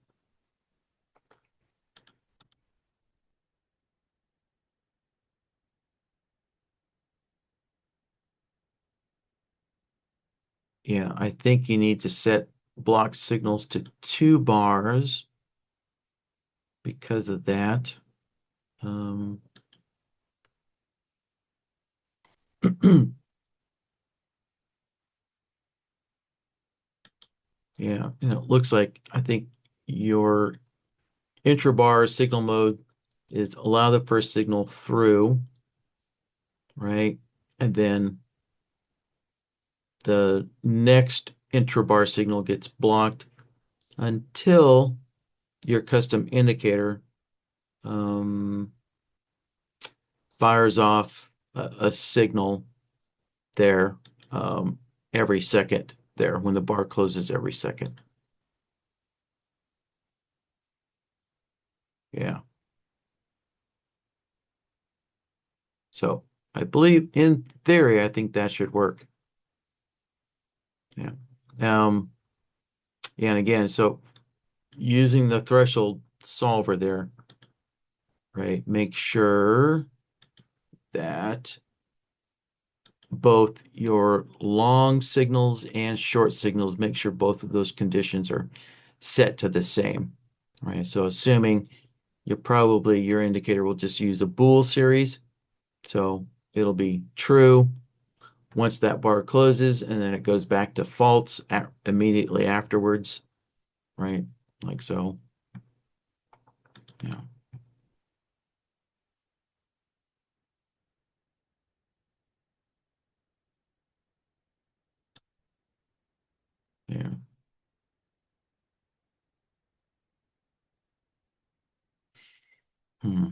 yeah, I think you need to set block signals to 2 bars because of that. Um, yeah, it looks like I think your intra-bar signal mode is allow the first signal through, right? And then the next intrabar signal gets blocked until your custom indicator um, fires off a signal there every second there when the bar closes every second. Yeah. So I believe in theory, I think that should work. Yeah. Um, yeah, and again, so using the threshold solver there, right? Make sure that both your long signals and short signals, make sure both of those conditions are set to the same, right? So assuming your indicator will just use a bool series. So it'll be true once that bar closes, and then it goes back to false immediately afterwards, right? Like so. Yeah. Yeah. Hmm.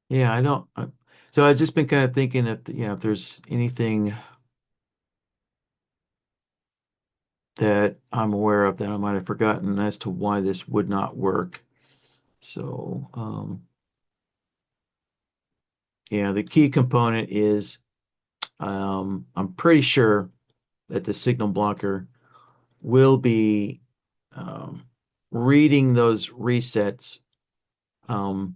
Yeah, I don't. So I've just been kind of thinking if if there's anything that I'm aware of that I might have forgotten as to why this would not work. So yeah, the key component is I'm pretty sure that the signal blocker will be um, reading those resets um,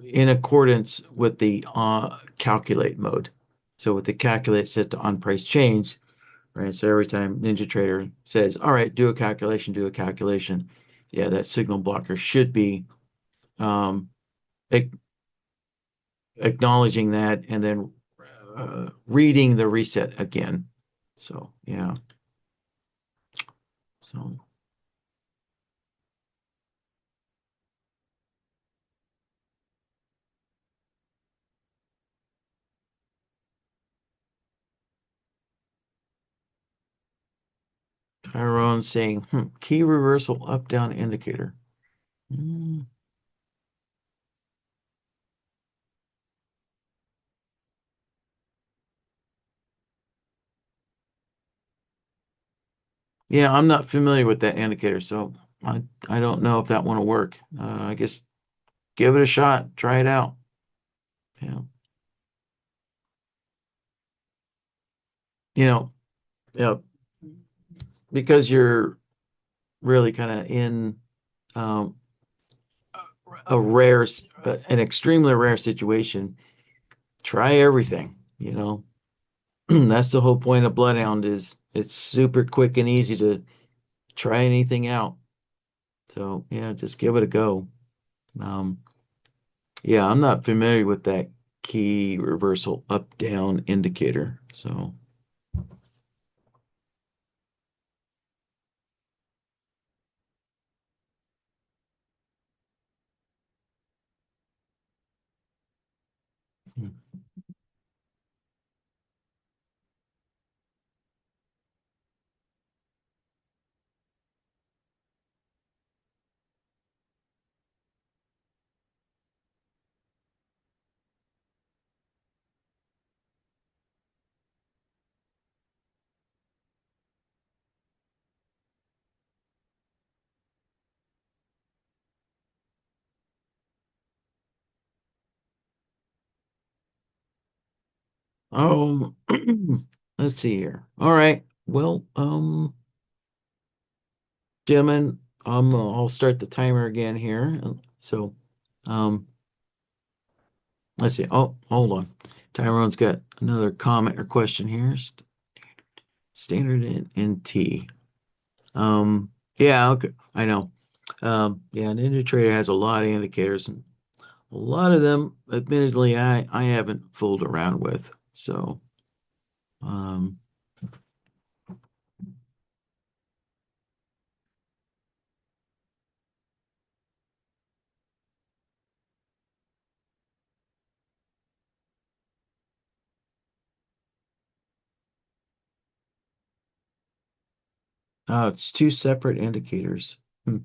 in accordance with the calculate mode. So with the calculate set to on price change, right? So every time NinjaTrader says, all right, do a calculation. Yeah, that signal blocker should be um, ac acknowledging that and then reading the reset again. So yeah, so Tyrone saying, key reversal up down indicator. Hmm. Yeah, I'm not familiar with that indicator, so I don't know if that one will work. I guess give it a shot, try it out. Yeah, you know, yeah, because you're really kind of in um, an extremely rare situation. Try everything. That's the whole point of Bloodhound is it's super quick and easy to try anything out. So yeah, just give it a go. Um, yeah, I'm not familiar with that key reversal up down indicator. So oh let's see here. All right. Well, gentlemen, I'll start the timer again here. So, um, let's see. Oh, hold on. Tyrone's got another comment or question here. Standard in T. Yeah, okay. I know. Yeah, NinjaTrader has a lot of indicators, and a lot of them, admittedly, I haven't fooled around with. So, um, it's two separate indicators. Hmm.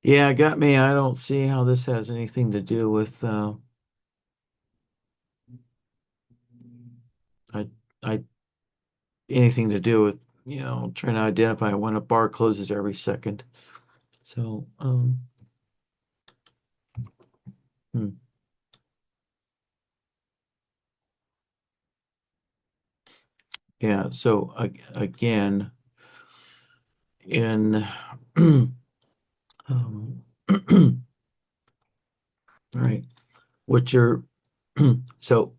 Yeah, got me. I don't see how this has anything to do with I I anything to do with, trying to identify when a bar closes every second. So, hmm. Yeah, so again, in um, all right, what you're so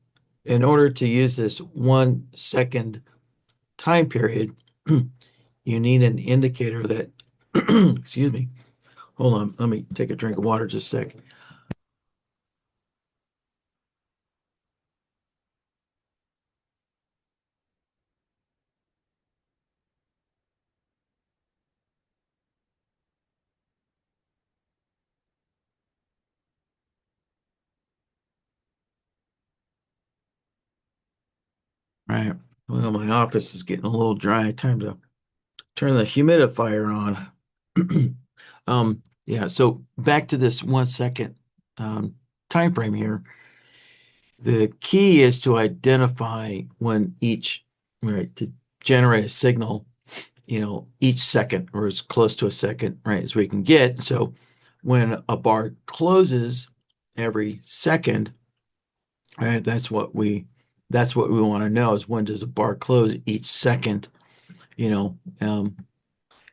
in order to use this 1 second time period, you need an indicator that, excuse me, hold on, let me take a drink of water just a sec. Right. Well, my office is getting a little dry. Time to turn the humidifier on. Yeah, so back to this 1 second time frame here. The key is to identify when each, right, to generate a signal, each second or as close to a second, right, as we can get. So when a bar closes every second, right, that's what we want to know is when does a bar close each second, you know,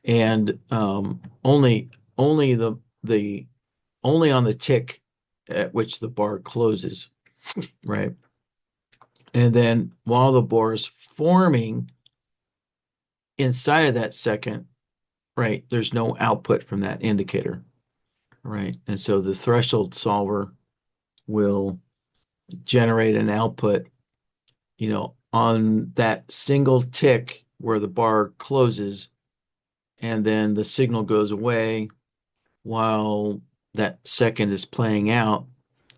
and only the only on the tick at which the bar closes, right? And then while the bar is forming inside of that second, right, there's no output from that indicator, right? And so the threshold solver will generate an output, on that single tick where the bar closes, and then the signal goes away while that second is playing out,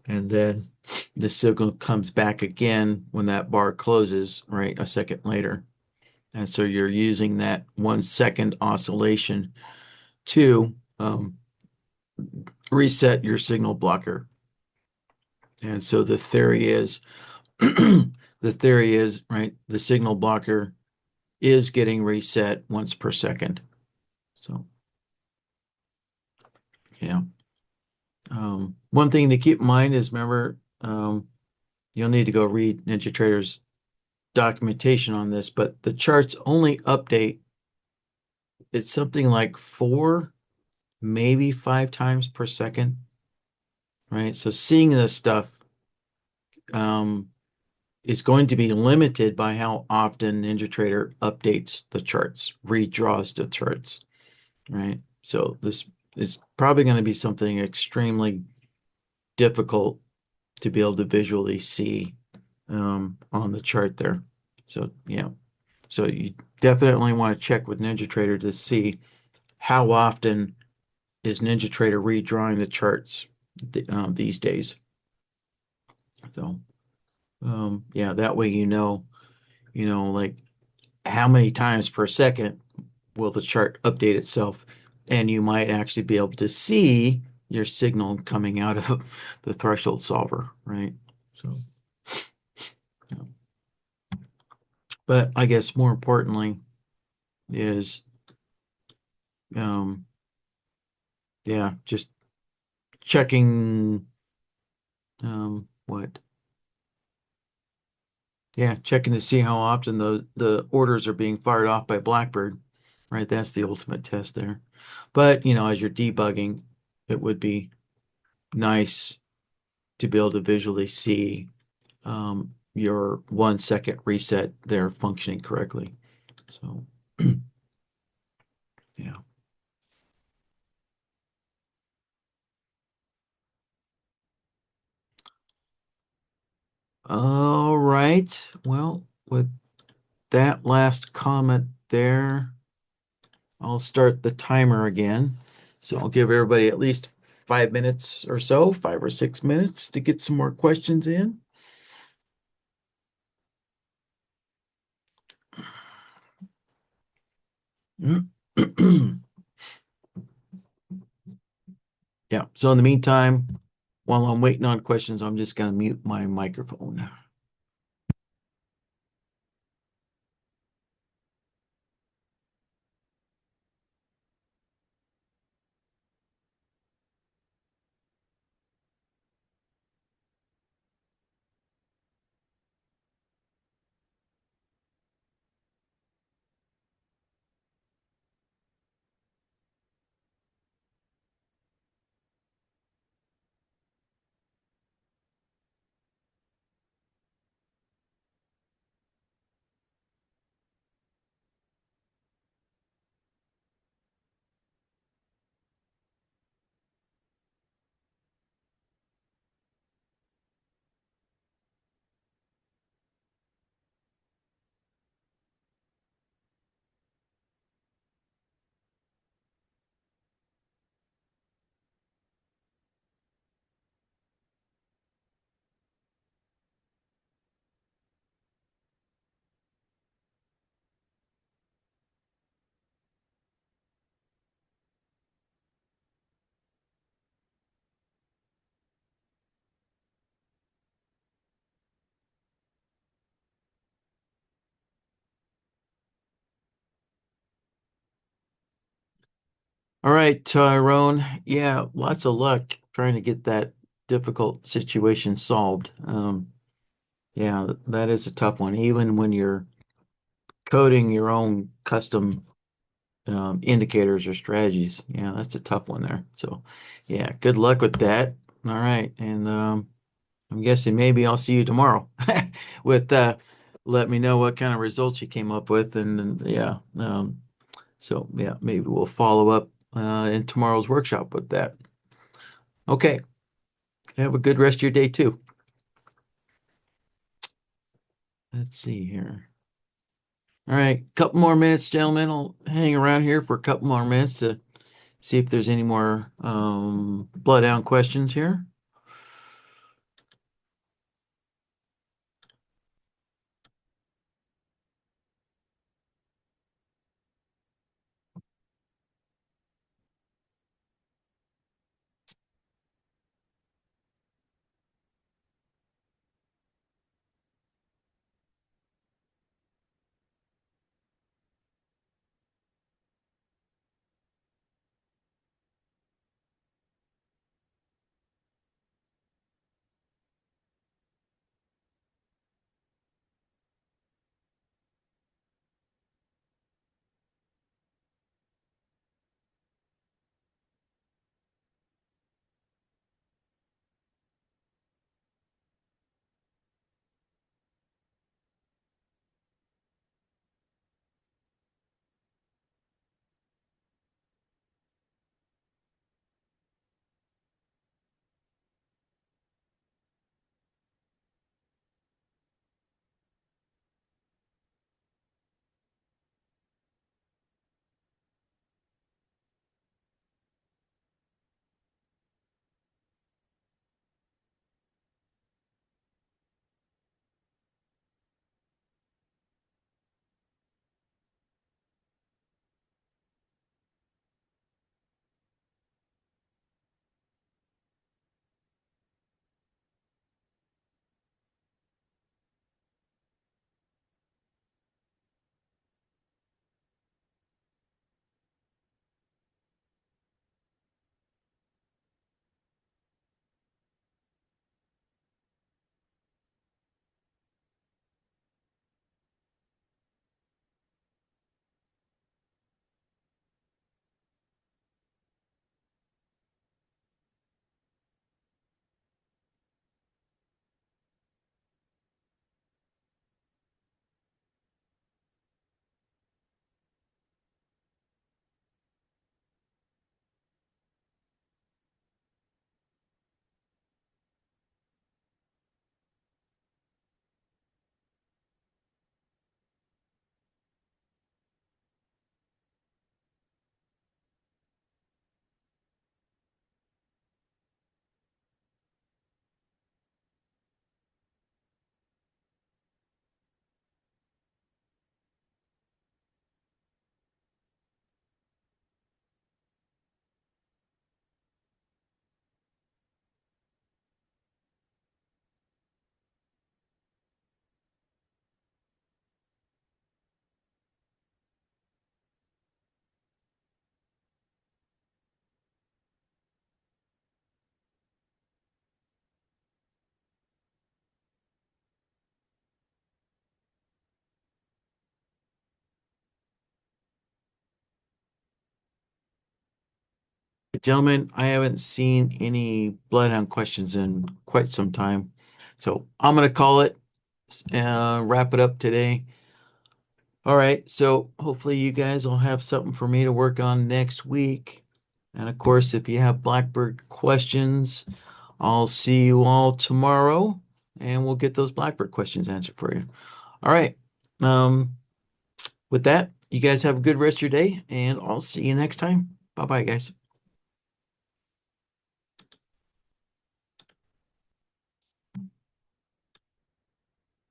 and then the signal comes back again when that bar closes, right, a second later. And so you're using that 1 second oscillation to reset your signal blocker. And so the theory is, right, the signal blocker is getting reset once per second. So, yeah. One thing to keep in mind is remember, you'll need to go read NinjaTrader's documentation on this, but the charts only update, it's something like 4, maybe 5 times per second, right? So seeing this stuff um, is going to be limited by how often NinjaTrader updates the charts, redraws the charts, right? So this is probably going to be something extremely difficult to be able to visually see on the chart there. So yeah, so you definitely want to check with NinjaTrader to see how often is NinjaTrader redrawing the charts these days. So yeah, that way like how many times per second will the chart update itself, and you might actually be able to see your signal coming out of the threshold solver, right? So, yeah. But I guess more importantly is, um, yeah, just checking, what? Yeah, checking to see how often the orders are being fired off by Blackbird, right? That's the ultimate test there. But, as you're debugging, it would be nice to be able to visually see your 1 second reset there functioning correctly. So, yeah. All right. Well, with that last comment there, I'll start the timer again. So I'll give everybody at least 5 minutes or so, 5 or 6 minutes to get some more questions in. Yeah. So in the meantime, while I'm waiting on questions, I'm just going to mute my microphone. All right, Tyrone. Yeah, lots of luck trying to get that difficult situation solved. Yeah, that is a tough one. Even when you're coding your own custom indicators or strategies, yeah, that's a tough one there. So, yeah, good luck with that. All right, and I'm guessing maybe I'll see you tomorrow with let me know what kind of results you came up with, and yeah, so yeah, maybe we'll follow up in tomorrow's workshop with that. Okay. Have a good rest of your day too. Let's see here. All right, couple more minutes, gentlemen. I'll hang around here for a couple more minutes to see if there's any more bloodhound questions here. Gentlemen, I haven't seen any Bloodhound questions in quite some time. So I'm going to call it, wrap it up today. All right. So hopefully you guys will have something for me to work on next week. And of course, if you have Blackbird questions, I'll see you all tomorrow and we'll get those Blackbird questions answered for you. All right. Um, with that, you guys have a good rest of your day and I'll see you next time. Bye bye, guys.